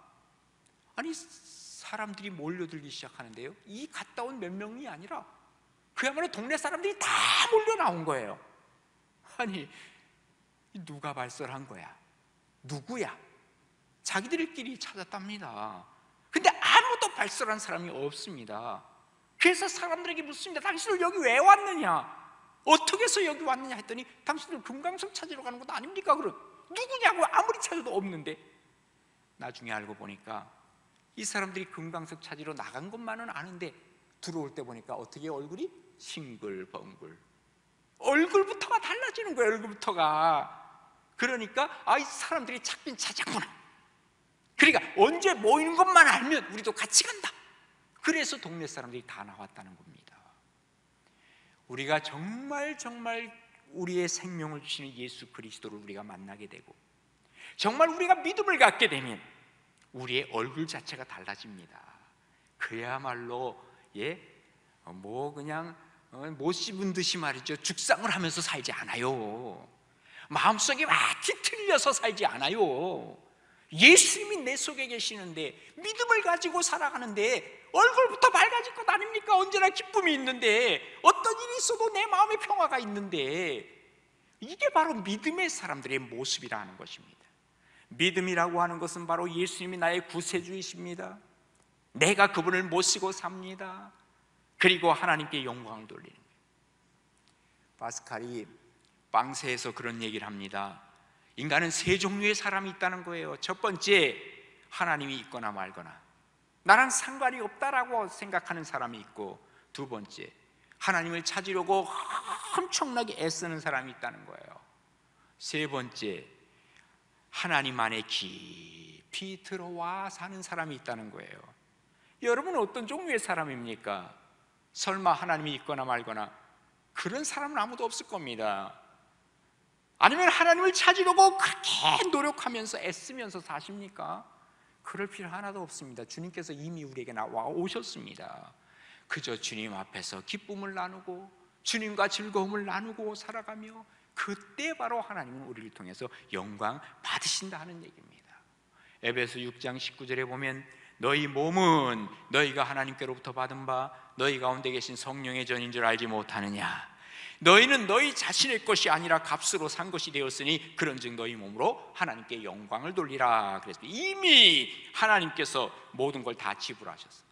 사람들이 몰려들기 시작하는데요, 이 갔다 온 몇 명이 아니라 그야말로 동네 사람들이 다 몰려 나온 거예요. 누가 발설한 거야? 누구야? 자기들끼리 찾았답니다. 근데 아무도 발설한 사람이 없습니다. 그래서 사람들에게 묻습니다. 당신들 여기 왜 왔느냐? 어떻게 해서 여기 왔느냐 했더니 당신들 금강석 찾으러 가는 것 아닙니까? 그럼 누구냐고 아무리 찾아도 없는데, 나중에 알고 보니까 이 사람들이 금강석 찾으러 나간 것만은 아는데 들어올 때 보니까 어떻게 얼굴이 싱글벙글, 얼굴부터가 달라지는 거예요. 얼굴부터가. 그러니까 이 사람들이 찾긴 찾았구나. 그러니까 언제 모이는 것만 알면 우리도 같이 간다. 그래서 동네 사람들이 다 나왔다는 겁니다. 우리가 정말 우리의 생명을 주시는 예수 그리스도를 우리가 만나게 되고 정말 우리가 믿음을 갖게 되면 우리의 얼굴 자체가 달라집니다. 그야말로 그냥 못 씹은 듯이 말이죠, 죽상을 하면서 살지 않아요. 마음속에 막 뒤틀려서 살지 않아요. 예수님이 내 속에 계시는데 믿음을 가지고 살아가는데 얼굴부터 밝아질 것 아닙니까? 언제나 기쁨이 있는데, 어떤 일이 있어도 내 마음에 평화가 있는데, 이게 바로 믿음의 사람들의 모습이라는 것입니다. 믿음이라고 하는 것은 바로 예수님이 나의 구세주이십니다. 내가 그분을 모시고 삽니다. 그리고 하나님께 영광을 돌리는 거예요. 파스칼이 빵세에서 그런 얘기를 합니다. 인간은 세 종류의 사람이 있다는 거예요. 첫 번째, 하나님이 있거나 말거나 나랑 상관이 없다라고 생각하는 사람이 있고, 두 번째, 하나님을 찾으려고 엄청나게 애쓰는 사람이 있다는 거예요. 세 번째, 하나님 안에 깊이 들어와 사는 사람이 있다는 거예요. 여러분은 어떤 종류의 사람입니까? 설마 하나님이 있거나 말거나 그런 사람은 아무도 없을 겁니다. 아니면 하나님을 찾으려고 그렇게 노력하면서 애쓰면서 사십니까? 그럴 필요 하나도 없습니다. 주님께서 이미 우리에게 나와 오셨습니다. 그저 주님 앞에서 기쁨을 나누고 주님과 즐거움을 나누고 살아가며, 그때 바로 하나님은 우리를 통해서 영광 받으신다 하는 얘기입니다. 에베소 6장 19절에 보면 너희 몸은 너희가 하나님께로부터 받은 바 너희 가운데 계신 성령의 전인 줄 알지 못하느냐. 너희는 너희 자신의 것이 아니라 값으로 산 것이 되었으니 그런즉 너희 몸으로 하나님께 영광을 돌리라. 그래서 이미 하나님께서 모든 걸 다 지불하셨어요.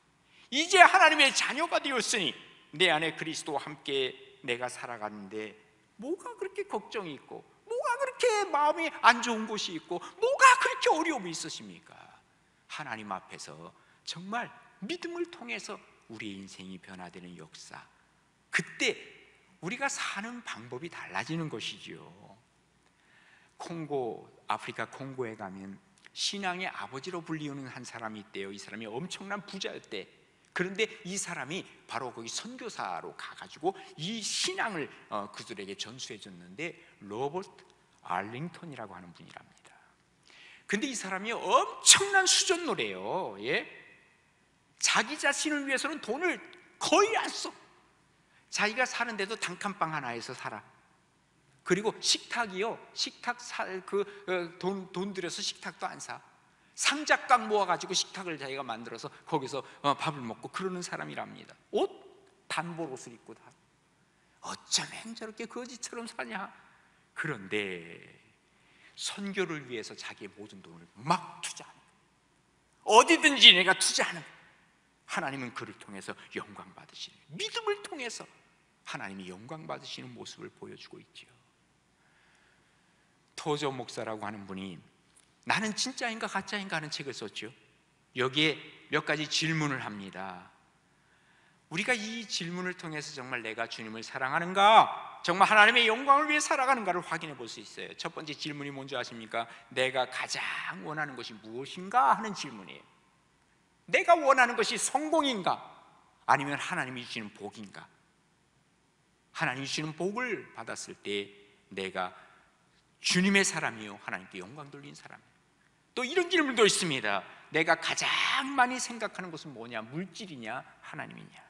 이제 하나님의 자녀가 되었으니 내 안에 그리스도와 함께 내가 살아가는데 뭐가 그렇게 걱정이 있고, 뭐가 그렇게 마음이 안 좋은 곳이 있고, 뭐가 그렇게 어려움이 있으십니까? 하나님 앞에서 정말 믿음을 통해서 우리의 인생이 변화되는 역사, 그때 우리가 사는 방법이 달라지는 것이지요. 아프리카 콩고에 가면 신앙의 아버지로 불리우는 한 사람이 있대요. 이 사람이 엄청난 부자였대. 그런데 이 사람이 바로 거기 선교사로 가가지고 이 신앙을 그들에게 전수해 줬는데, 로버트 알링턴이라고 하는 분이랍니다. 근데 이 사람이 엄청난 수전노래예요. 예? 자기 자신을 위해서는 돈을 거의 안 써. 자기가 사는데도 단칸방 하나에서 살아. 그리고 식탁이요, 돈 들여서 식탁도 안 사. 상작각 모아가지고 식탁을 자기가 만들어서 거기서 밥을 먹고 그러는 사람이랍니다. 옷? 단벌 옷을 입고 다. 어쩌면 저렇게 거지처럼 사냐. 그런데 선교를 위해서 자기의 모든 돈을 막 투자하는 거예요. 어디든지 내가 투자하는 거예요. 하나님은 그를 통해서 영광 받으시는, 믿음을 통해서 하나님이 영광 받으시는 모습을 보여주고 있지요. 토저 목사라고 하는 분이 나는 진짜인가 가짜인가 하는 책을 썼죠. 여기에 몇 가지 질문을 합니다. 우리가 이 질문을 통해서 정말 내가 주님을 사랑하는가, 정말 하나님의 영광을 위해 살아가는가를 확인해 볼 수 있어요. 첫 번째 질문이 뭔지 아십니까? 내가 가장 원하는 것이 무엇인가 하는 질문이에요. 내가 원하는 것이 성공인가, 아니면 하나님이 주시는 복인가? 하나님이 주시는 복을 받았을 때 내가 주님의 사람이요, 하나님께 영광 돌리는 사람이에요. 또 이런 질문도 있습니다. 내가 가장 많이 생각하는 것은 뭐냐? 물질이냐, 하나님이냐?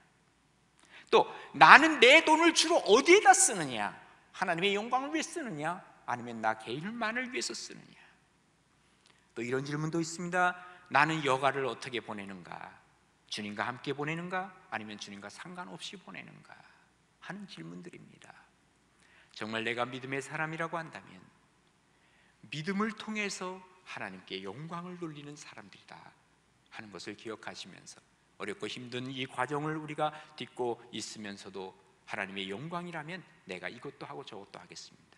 또 나는 내 돈을 주로 어디에다 쓰느냐? 하나님의 영광을 위해 쓰느냐, 아니면 나 개인만을 위해서 쓰느냐? 또 이런 질문도 있습니다. 나는 여가를 어떻게 보내는가? 주님과 함께 보내는가, 아니면 주님과 상관없이 보내는가 하는 질문들입니다. 정말 내가 믿음의 사람이라고 한다면 믿음을 통해서 하나님께 영광을 돌리는 사람들이다 하는 것을 기억하시면서, 어렵고 힘든 이 과정을 우리가 딛고 있으면서도 하나님의 영광이라면 내가 이것도 하고 저것도 하겠습니다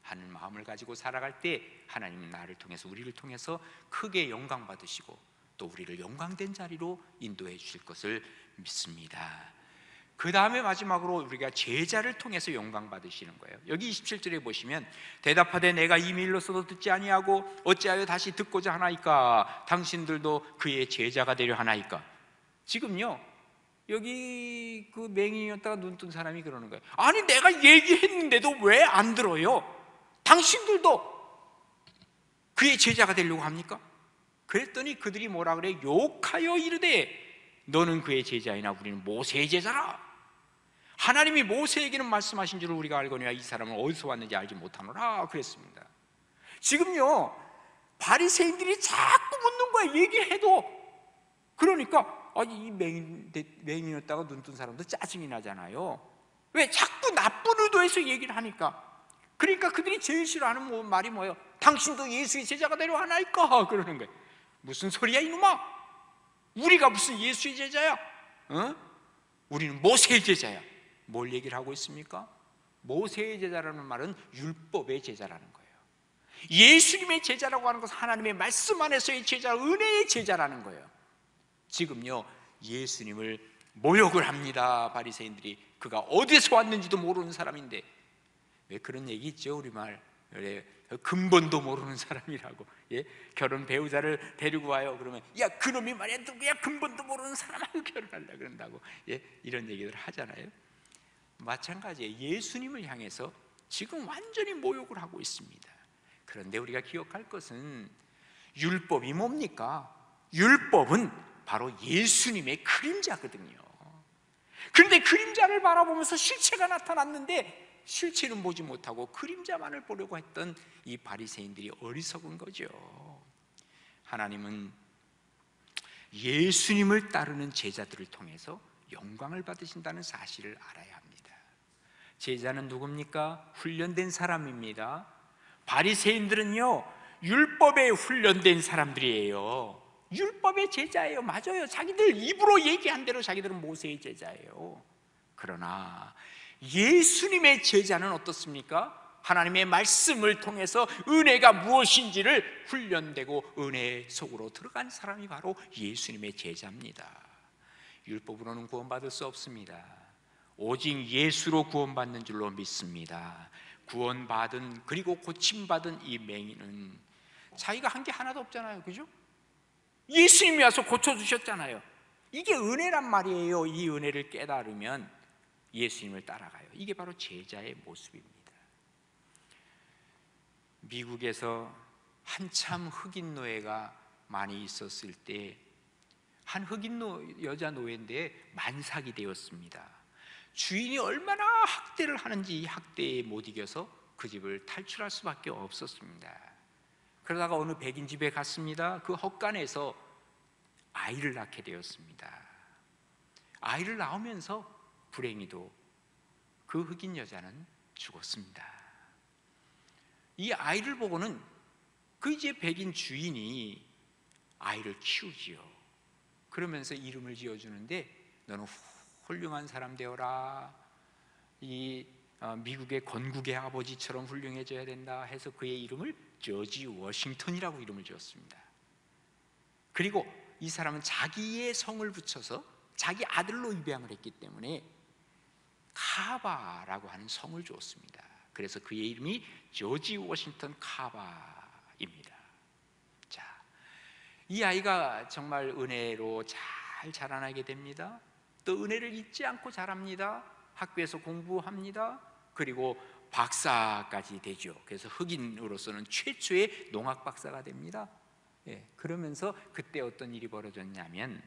하는 마음을 가지고 살아갈 때 하나님은 나를 통해서, 우리를 통해서 크게 영광 받으시고 또 우리를 영광된 자리로 인도해 주실 것을 믿습니다. 그 다음에 마지막으로 우리가 제자를 통해서 영광 받으시는 거예요. 여기 27절에 보시면 대답하되 내가 이미 일렀어도 듣지 아니하고 어찌하여 다시 듣고자 하나이까? 당신들도 그의 제자가 되려 하나이까? 지금요, 여기 그 맹인이었다가 눈 뜬 사람이 그러는 거예요. 아니 내가 얘기했는데도 왜 안 들어요? 당신들도 그의 제자가 되려고 합니까? 그랬더니 그들이 뭐라 그래? 욕하여 이르되 너는 그의 제자이나 우리는 모세의 제자라. 하나님이 모세에게는 말씀하신 줄을 우리가 알거니와 이 사람은 어디서 왔는지 알지 못하노라 그랬습니다. 지금요, 바리새인들이 자꾸 묻는 거야. 얘기해도. 그러니까 이 맹인이었다가 눈 뜬 사람도 짜증이 나잖아요. 왜? 자꾸 나쁜 의도에서 얘기를 하니까. 그러니까 그들이 제일 싫어하는 말이 뭐예요? 당신도 예수의 제자가 되려 하나이까? 그러는 거예요. 무슨 소리야 이놈아? 우리가 무슨 예수의 제자야? 우리는 모세의 제자야. 뭘 얘기를 하고 있습니까? 모세의 제자라는 말은 율법의 제자라는 거예요. 예수님의 제자라고 하는 것은 하나님의 말씀 안에서의 제자, 은혜의 제자라는 거예요. 지금요, 예수님을 모욕을 합니다. 바리새인들이. 그가 어디서 왔는지도 모르는 사람인데, 왜 그런 얘기 있죠? 우리말 그래, 근본도 모르는 사람이라고. 예? 결혼 배우자를 데리고 와요. 그러면 야, 그놈이 말이야 누구야? 근본도 모르는 사람하고 결혼하려고 그런다고. 예? 이런 얘기를 하잖아요. 마찬가지예요. 예수님을 향해서 지금 완전히 모욕을 하고 있습니다. 그런데 우리가 기억할 것은 율법이 뭡니까? 율법은 바로 예수님의 그림자거든요. 그런데 그림자를 바라보면서 실체가 나타났는데 실체는 보지 못하고 그림자만을 보려고 했던 이 바리새인들이 어리석은 거죠. 하나님은 예수님을 따르는 제자들을 통해서 영광을 받으신다는 사실을 알아야 합니다. 제자는 누굽니까? 훈련된 사람입니다. 바리새인들은요, 율법에 훈련된 사람들이에요. 율법의 제자예요. 맞아요. 자기들 입으로 얘기한 대로 자기들은 모세의 제자예요. 그러나 예수님의 제자는 어떻습니까? 하나님의 말씀을 통해서 은혜가 무엇인지를 훈련되고 은혜 속으로 들어간 사람이 바로 예수님의 제자입니다. 율법으로는 구원받을 수 없습니다. 오직 예수로 구원받는 줄로 믿습니다. 구원받은 그리고 고침받은 이 맹인은 자기가 한 게 하나도 없잖아요. 그죠? 예수님이 와서 고쳐주셨잖아요. 이게 은혜란 말이에요. 이 은혜를 깨달으면 예수님을 따라가요. 이게 바로 제자의 모습입니다. 미국에서 한참 흑인 노예가 많이 있었을 때 한 흑인 여자 노예인데 만삭이 되었습니다. 주인이 얼마나 학대를 하는지 이 학대에 못 이겨서 그 집을 탈출할 수밖에 없었습니다. 그러다가 어느 백인 집에 갔습니다. 그 헛간에서 아이를 낳게 되었습니다. 아이를 낳으면서 불행히도 그 흑인 여자는 죽었습니다. 이 아이를 보고는 그 이제 백인 주인이 아이를 키우지요. 그러면서 이름을 지어주는데 너는 훌륭한 사람 되어라. 이 미국의 건국의 아버지처럼 훌륭해져야 된다 해서 그의 이름을 조지 워싱턴이라고 이름을 지었습니다. 그리고 이 사람은 자기의 성을 붙여서 자기 아들로 입양을 했기 때문에 카바라고 하는 성을 주었습니다. 그래서 그의 이름이 조지 워싱턴 카바입니다. 자, 이 아이가 정말 은혜로 잘 자라나게 됩니다. 또 은혜를 잊지 않고 자랍니다. 학교에서 공부합니다. 그리고 박사까지 되죠. 그래서 흑인으로서는 최초의 농학 박사가 됩니다. 예, 그러면서 그때 어떤 일이 벌어졌냐면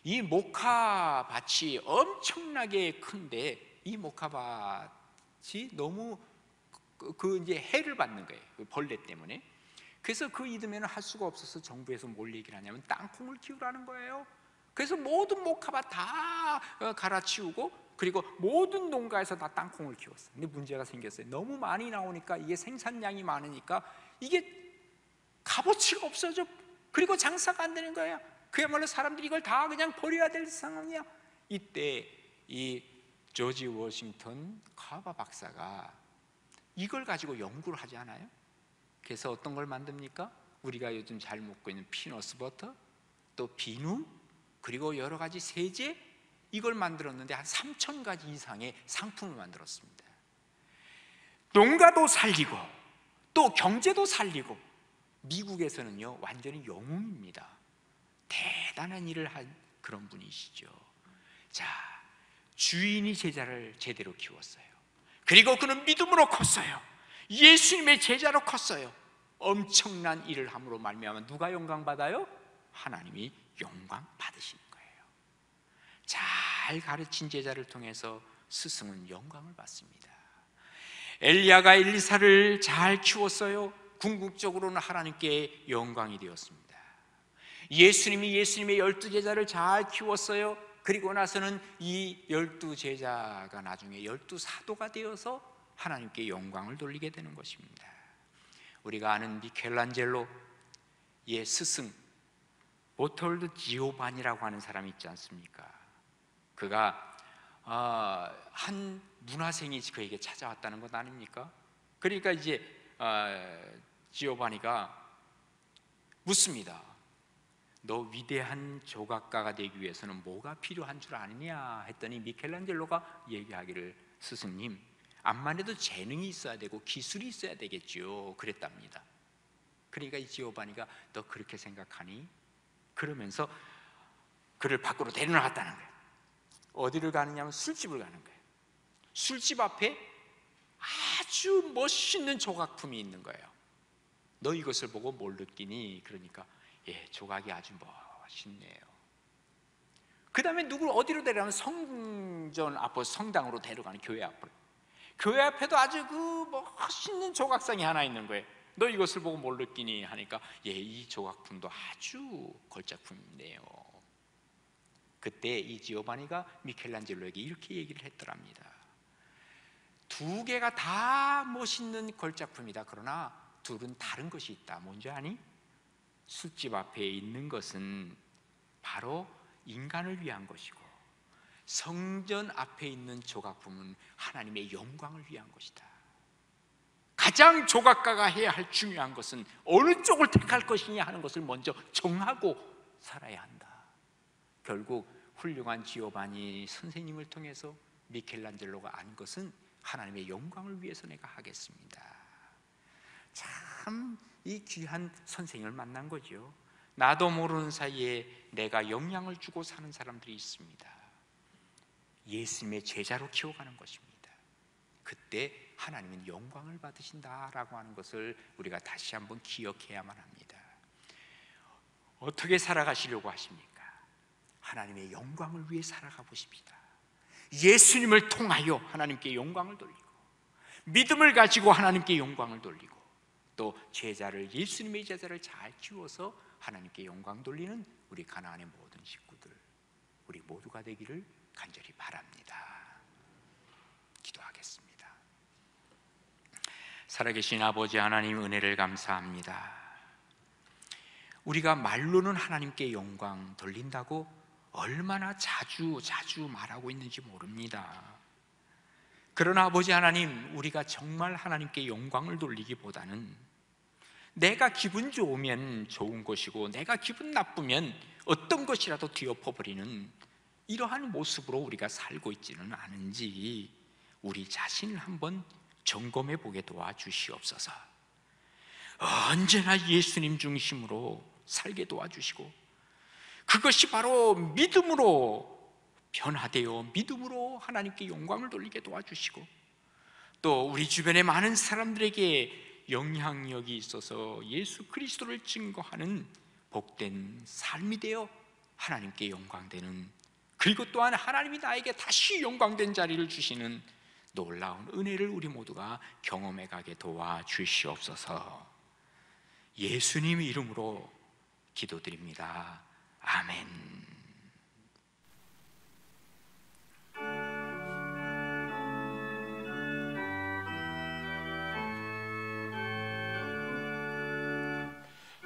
이 모카밭이 엄청나게 큰데 이 모카밭이 너무 이제 해를 받는 거예요. 그 벌레 때문에. 그래서 그 이듬해는 할 수가 없어서 정부에서 뭘 얘기를 하냐면 땅콩을 키우라는 거예요. 그래서 모든 모카밭 다 갈아치우고 그리고 모든 농가에서 다 땅콩을 키웠어요. 근데 문제가 생겼어요. 너무 많이 나오니까 이게 생산량이 많으니까 이게 값어치가 없어져. 그리고 장사가 안 되는 거예요. 그야말로 사람들이 이걸 다 그냥 버려야 될 상황이야. 이때 이 조지 워싱턴 카바 박사가 이걸 가지고 연구를 하지 않아요? 그래서 어떤 걸 만듭니까? 우리가 요즘 잘 먹고 있는 피너스 버터, 또 비누, 그리고 여러 가지 세제, 이걸 만들었는데 한 3,000가지 이상의 상품을 만들었습니다. 농가도 살리고 또 경제도 살리고 미국에서는요 완전히 영웅입니다. 대단한 일을 한 그런 분이시죠. 자, 주인이 제자를 제대로 키웠어요. 그리고 그는 믿음으로 컸어요. 예수님의 제자로 컸어요. 엄청난 일을 함으로 말미암아 누가 영광 받아요? 하나님이 영광 받으시는 거예요. 잘 가르친 제자를 통해서 스승은 영광을 받습니다. 엘리야가 엘리사를 잘 키웠어요. 궁극적으로는 하나님께 영광이 되었습니다. 예수님이 예수님의 12제자를 잘 키웠어요. 그리고 나서는 이 12제자가 나중에 12사도가 되어서 하나님께 영광을 돌리게 되는 것입니다. 우리가 아는 미켈란젤로의 스승 보톨드 지오반이라고 하는 사람이 있지 않습니까? 그가 한 문화생이 그에게 찾아왔다는 것 아닙니까? 그러니까 이제 지오바니가 묻습니다. 너 위대한 조각가가 되기 위해서는 뭐가 필요한 줄 아느냐 했더니 미켈란젤로가 얘기하기를, 스승님, 암만 해도 재능이 있어야 되고 기술이 있어야 되겠지요, 그랬답니다. 그러니까 이 지오바니가 너 그렇게 생각하니? 그러면서 그를 밖으로 데려나갔다는 거예요. 어디를 가느냐면 술집을 가는 거예요. 술집 앞에 아주 멋있는 조각품이 있는 거예요. 너 이것을 보고 뭘 느끼니? 그러니까 예, 조각이 아주 멋있네요. 그 다음에 누굴 어디로 데려가면 성전 앞으로, 성당으로 데려가는, 교회 앞으로. 교회 앞에도 아주 그 멋있는 조각상이 하나 있는 거예요. 너 이것을 보고 뭘 느끼니? 하니까 예, 이 조각품도 아주 걸작품이네요. 그때 이 지오바니가 미켈란젤로에게 이렇게 얘기를 했더랍니다. 두 개가 다 멋있는 걸작품이다. 그러나 둘은 다른 것이 있다. 뭔지 아니? 술집 앞에 있는 것은 바로 인간을 위한 것이고, 성전 앞에 있는 조각품은 하나님의 영광을 위한 것이다. 가장 조각가가 해야 할 중요한 것은 어느 쪽을 택할 것이냐 하는 것을 먼저 정하고 살아야 한다. 결국 훌륭한 지오바니 선생님을 통해서 미켈란젤로가 안 것은 하나님의 영광을 위해서 내가 하겠습니다. 참 이 귀한 선생을 만난 거죠. 나도 모르는 사이에 내가 영향을 주고 사는 사람들이 있습니다. 예수님의 제자로 키워가는 것입니다. 그때 하나님은 영광을 받으신다라고 하는 것을 우리가 다시 한번 기억해야만 합니다. 어떻게 살아가시려고 하십니까? 하나님의 영광을 위해 살아가 보십시다. 예수님을 통하여 하나님께 영광을 돌리고, 믿음을 가지고 하나님께 영광을 돌리고, 또 제자를, 예수님의 제자를 잘 키워서 하나님께 영광 돌리는 우리 가나안의 모든 식구들, 우리 모두가 되기를 간절히 바랍니다. 기도하겠습니다. 살아계신 아버지 하나님, 은혜를 감사합니다. 우리가 말로는 하나님께 영광 돌린다고 얼마나 자주 말하고 있는지 모릅니다. 그러나 아버지 하나님, 우리가 정말 하나님께 영광을 돌리기보다는 내가 기분 좋으면 좋은 것이고 내가 기분 나쁘면 어떤 것이라도 뒤엎어버리는 이러한 모습으로 우리가 살고 있지는 않은지 우리 자신을 한번 점검해 보게 도와주시옵소서. 언제나 예수님 중심으로 살게 도와주시고, 그것이 바로 믿음으로 변화되어 믿음으로 하나님께 영광을 돌리게 도와주시고, 또 우리 주변의 많은 사람들에게 영향력이 있어서 예수 그리스도를 증거하는 복된 삶이 되어 하나님께 영광되는, 그리고 또한 하나님이 나에게 다시 영광된 자리를 주시는 놀라운 은혜를 우리 모두가 경험해 가게 도와주시옵소서. 예수님 이름으로 기도드립니다. 아멘.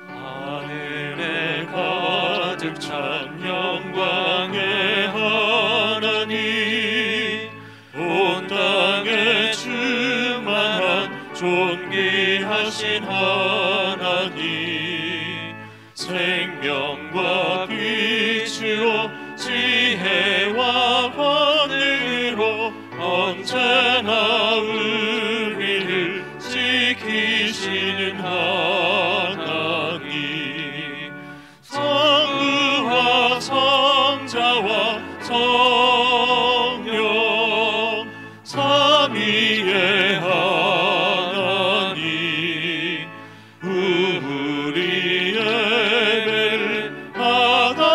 하늘에 가득 찬 영광의 하나님, 온 땅에 충만한 존귀하신 하나님, 생명과 빛으로 지혜와 권능으로 언제나 우리를 지키시는 하나님, 성부와 성자와 성령 삼위의 하나님, 우리 예배를 받아주시옵소서.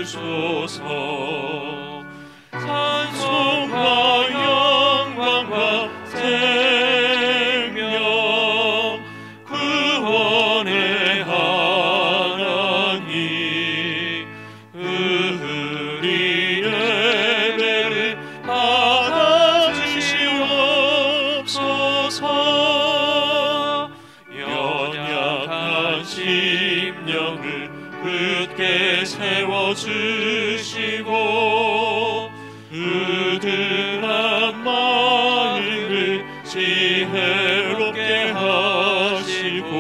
세워주소서. 찬송과 영광과 생명 구원의 하나님, 우리 예배를 받아주시옵소서. 연약한 심령을 굳게 세워주시고 으들한 마음을 지혜롭게 하시고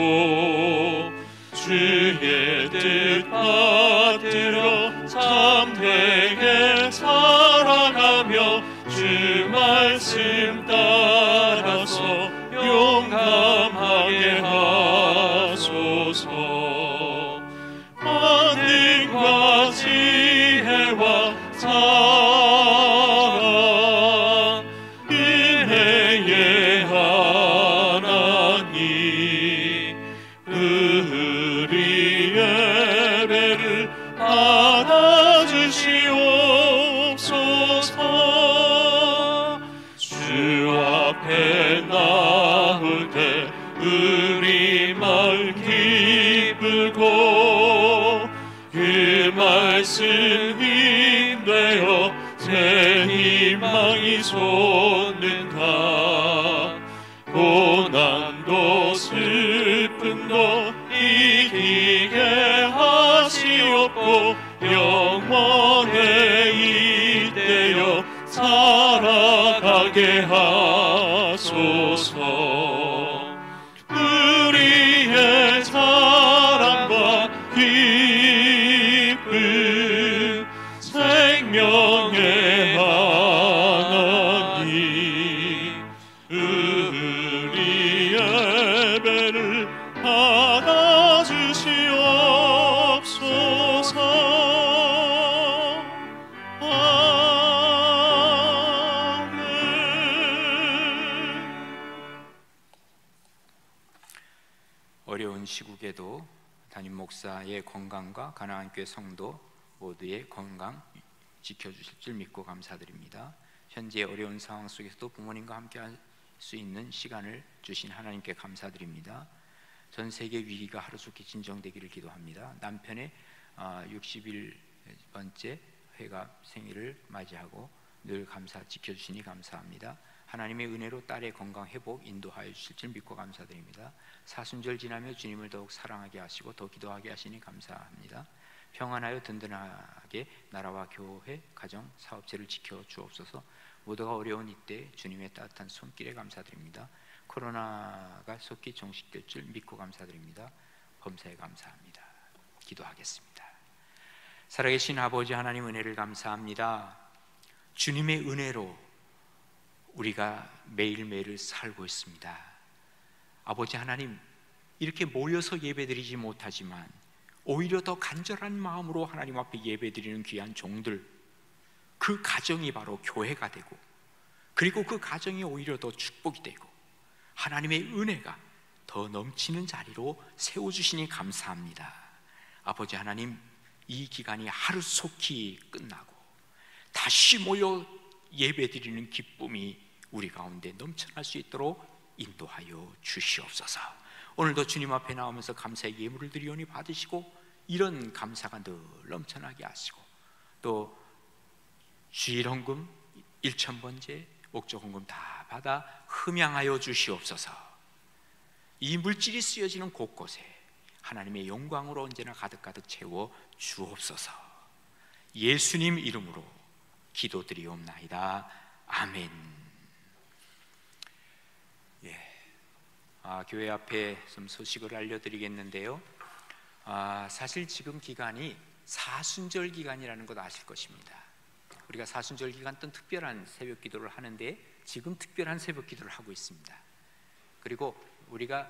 주의 뜻 받들어 참되게 살아가며 주 말씀 따라서 용감하게 하소서. 만능과 지혜와 사랑 은혜의 하나님, 우리 예배를 받아주시옵소서. 주 앞에 나올 때 우리 마음 기쁘고 그 말씀 힘되어 새 희망이 솟는다. 고난도 슬픔도 이기게 하시옵고 영원에 이대여 살아가게 하소서. 우리의 사랑과 기쁨 생명의 하나님, 우리 예배를 받아주시옵소서. 어려운 시국에도 담임 목사의 건강과 가나안교회 성도 모두의 건강 지켜주실 줄 믿고 감사드립니다. 현재 어려운 상황 속에서도 부모님과 함께 할 수 있는 시간을 주신 하나님께 감사드립니다. 전 세계 위기가 하루속히 진정되기를 기도합니다. 남편의 61번째 회갑 생일을 맞이하고 늘 지켜주시니 감사합니다. 하나님의 은혜로 딸의 건강 회복 인도하여 주실 줄 믿고 감사드립니다. 사순절 지나며 주님을 더욱 사랑하게 하시고 더 기도하게 하시니 감사합니다. 평안하여 든든하게 나라와 교회, 가정, 사업체를 지켜 주옵소서. 모두가 어려운 이때 주님의 따뜻한 손길에 감사드립니다. 코로나가 속히 종식될 줄 믿고 감사드립니다. 범사에 감사합니다. 기도하겠습니다. 살아계신 아버지 하나님 은혜를 감사합니다. 주님의 은혜로 우리가 매일매일을 살고 있습니다. 아버지 하나님, 이렇게 모여서 예배드리지 못하지만 오히려 더 간절한 마음으로 하나님 앞에 예배드리는 귀한 종들, 그 가정이 바로 교회가 되고, 그리고 그 가정이 오히려 더 축복이 되고 하나님의 은혜가 더 넘치는 자리로 세워주시니 감사합니다. 아버지 하나님, 이 기간이 하루속히 끝나고 다시 모여 예배드리는 기쁨이 우리 가운데 넘쳐날 수 있도록 인도하여 주시옵소서. 오늘도 주님 앞에 나오면서 감사의 예물을 드리오니 받으시고 이런 감사가 늘 넘쳐나게 하시고, 또 주일헌금 1,000번째 목적헌금 다 받아 흠양하여 주시옵소서. 이 물질이 쓰여지는 곳곳에 하나님의 영광으로 언제나 가득가득 채워 주옵소서. 예수님 이름으로 기도드리옵나이다. 아멘. 교회 앞에 좀 소식을 알려드리겠는데요. 사실 지금 기간이 사순절 기간이라는 것 아실 것입니다. 우리가 사순절 기간 또 특별한 새벽 기도를 하는데 지금 특별한 새벽 기도를 하고 있습니다. 그리고 우리가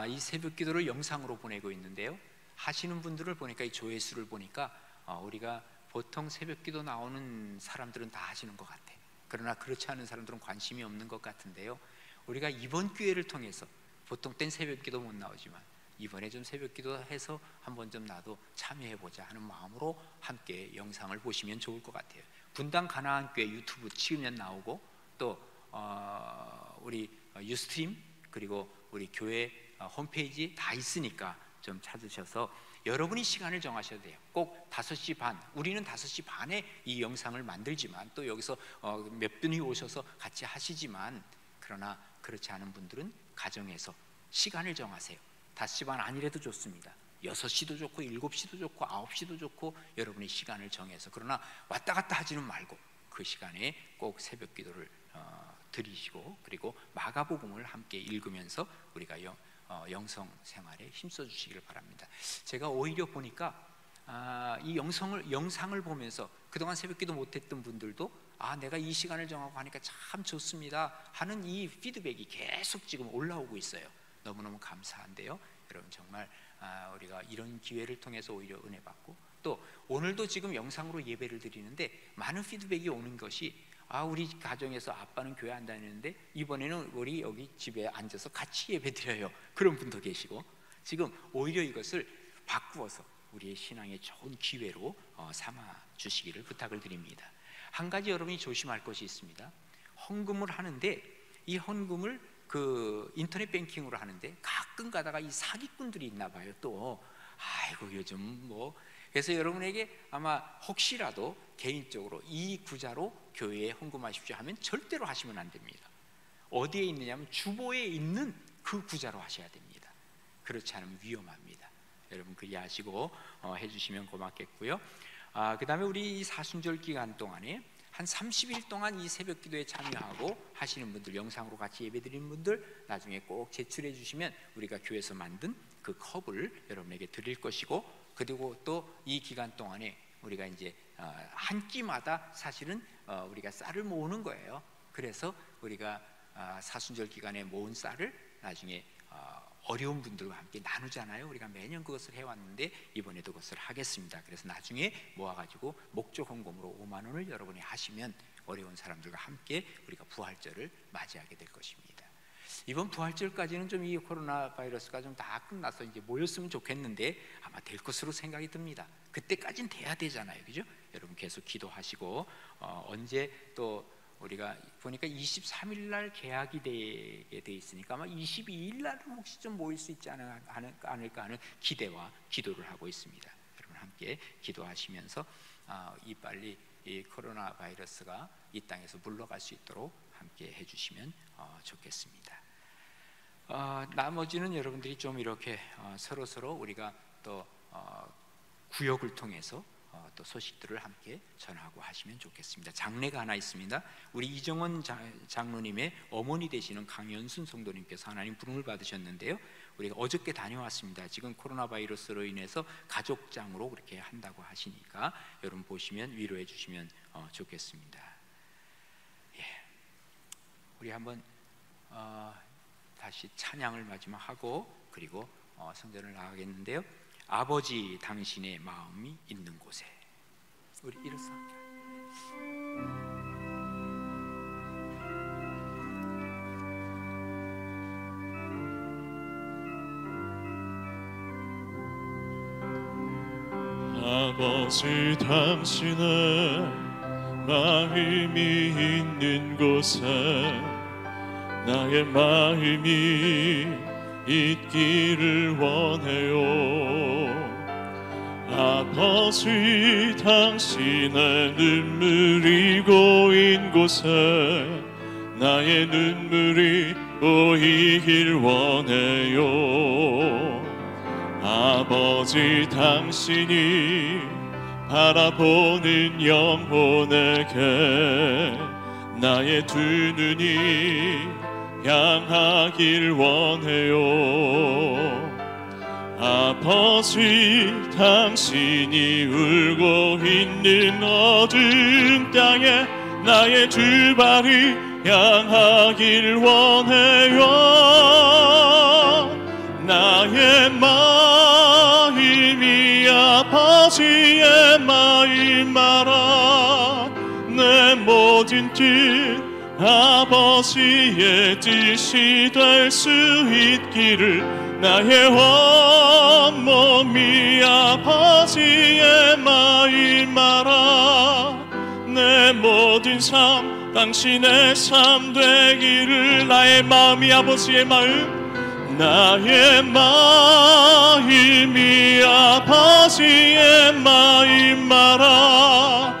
이 새벽 기도를 영상으로 보내고 있는데요, 하시는 분들을 보니까, 이 조회수를 보니까 우리가 보통 새벽 기도 나오는 사람들은 다 하시는 것 같아. 그러나 그렇지 않은 사람들은 관심이 없는 것 같은데요, 우리가 이번 기회를 통해서, 보통 땐 새벽 기도 못 나오지만 이번에 좀 새벽기도 해서 한번 좀 나도 참여해보자 하는 마음으로 함께 영상을 보시면 좋을 것 같아요. 분당 가나안교회 유튜브 치면 나오고 또 우리 유스트림 그리고 우리 교회 홈페이지 다 있으니까 좀 찾으셔서 여러분이 시간을 정하셔야 돼요. 꼭 5시 반, 우리는 5시 반에 이 영상을 만들지만 또 여기서 몇 분이 오셔서 같이 하시지만, 그러나 그렇지 않은 분들은 가정에서 시간을 정하세요. 5시 반 아니래도 좋습니다. 6시도 좋고 7시도 좋고 9시도 좋고 여러분이 시간을 정해서, 그러나 왔다 갔다 하지는 말고 그 시간에 꼭 새벽 기도를 드리시고, 그리고 마가복음을 함께 읽으면서 우리가 영성 생활에 힘써 주시기를 바랍니다. 제가 오히려 보니까 이 영상을 보면서 그동안 새벽기도 못했던 분들도 내가 이 시간을 정하고 하니까 참 좋습니다 하는 이 피드백이 계속 지금 올라오고 있어요. 너무너무 감사한데요. 여러분 정말 우리가 이런 기회를 통해서 오히려 은혜 받고, 또 오늘도 지금 영상으로 예배를 드리는데 많은 피드백이 오는 것이, 우리 가정에서 아빠는 교회 안 다니는데 이번에는 우리 여기 집에 앉아서 같이 예배 드려요, 그런 분도 계시고, 지금 오히려 이것을 바꾸어서 우리의 신앙의 좋은 기회로 삼아 주시기를 부탁을 드립니다. 한 가지 여러분이 조심할 것이 있습니다. 헌금을 하는데 이 헌금을 인터넷 뱅킹으로 하는데 가끔 가다가 이 사기꾼들이 있나 봐요. 또 요즘 그래서 여러분에게 아마 혹시라도 개인적으로 이 구자로 교회에 헌금하십시오 하면 절대로 하시면 안 됩니다. 어디에 있느냐면 주보에 있는 그 구자로 하셔야 됩니다. 그렇지 않으면 위험합니다. 여러분 그리하시고 해주시면 고맙겠고요. 그 다음에 우리 이 사순절 기간 동안에 한 30일 동안 이 새벽 기도에 참여하고 하시는 분들, 영상으로 같이 예배 드리는 분들 나중에 꼭 제출해 주시면 우리가 교회에서 만든 그 컵을 여러분에게 드릴 것이고, 그리고 또 이 기간 동안에 우리가 이제 한 끼마다 사실은 우리가 쌀을 모으는 거예요. 그래서 우리가 사순절 기간에 모은 쌀을 나중에 어려운 분들과 함께 나누잖아요. 우리가 매년 그것을 해왔는데 이번에도 그것을 하겠습니다. 그래서 나중에 모아가지고 목적 헌금으로 5만 원을 여러분이 하시면 어려운 사람들과 함께 우리가 부활절을 맞이하게 될 것입니다. 이번 부활절까지는 좀 이 코로나 바이러스가 좀 다 끝나서 이제 모였으면 좋겠는데 아마 될 것으로 생각이 듭니다. 그때까지는 돼야 되잖아요, 그죠? 여러분 계속 기도하시고, 언제 또 우리가 보니까 23일 날 개학이 되게 돼 있으니까 아마 22일 날은 혹시 좀 모일 수 있지 않을까 하는 기대와 기도를 하고 있습니다. 여러분 함께 기도하시면서 빨리 이 코로나 바이러스가 이 땅에서 물러갈 수 있도록 함께 해주시면 좋겠습니다. 나머지는 여러분들이 좀 이렇게 서로 우리가 또 구역을 통해서 또 소식들을 함께 전하고 하시면 좋겠습니다. 장례가 하나 있습니다. 우리 이정원 장로님의 어머니 되시는 강연순 성도님께서 하나님 부름을 받으셨는데요, 우리가 어저께 다녀왔습니다. 지금 코로나 바이러스로 인해서 가족장으로 그렇게 한다고 하시니까 여러분 보시면 위로해 주시면 좋겠습니다. 우리 한번 다시 찬양을 마지막 하고 그리고 성전을 나가겠는데요. 아버지 당신의 마음이 있는 곳에, 우리 일어서 아버지 당신의 마음이 있는 곳에 나의 마음이 있기를 원해요. 아버지 당신의 눈물이 고인 곳에 나의 눈물이 보이길 원해요. 아버지 당신이 바라보는 영혼에게 나의 두 눈이 향하길 원해요. 아버지 당신이 울고 있는 어두운 땅에 나의 두 발이 향하길 원해요. 나의 마음이 아버지의 마음 알아. 내 모든 뜻 아버지의 뜻이 될 수 있기를 나의 온몸이 아버지의 마음 알아 내 모든 삶 당신의 삶 되기를 나의 마음이 아버지의 마음 나의 마음이 아버지의 마음 알아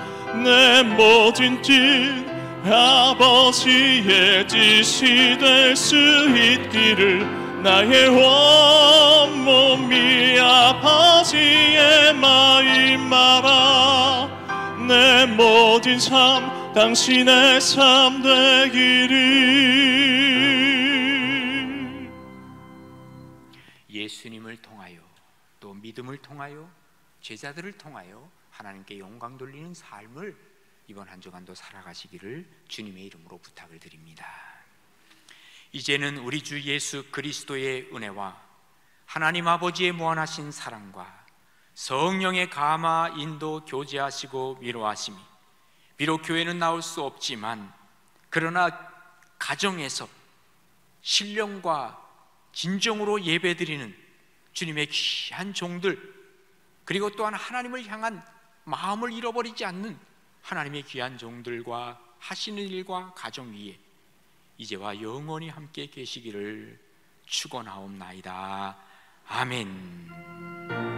내 모든 뜻 아버지의 뜻이 될 수 있기를 나의 온몸이 아버지의 마음 알아 내 모든 삶 당신의 삶 되기를 예수님을 통하여 또 믿음을 통하여 제자들을 통하여 하나님께 영광 돌리는 삶을 이번 한 주간도 살아가시기를 주님의 이름으로 부탁을 드립니다. 이제는 우리 주 예수 그리스도의 은혜와 하나님 아버지의 무한하신 사랑과 성령의 감화 인도 교제하시고 위로하심이 비록 교회는 나올 수 없지만 그러나 가정에서 신령과 진정으로 예배드리는 주님의 귀한 종들 그리고 또한 하나님을 향한 마음을 잃어버리지 않는 하나님의 귀한 종들과 하시는 일과 가정 위에 이제와 영원히 함께 계시기를 축원하옵나이다. 아멘.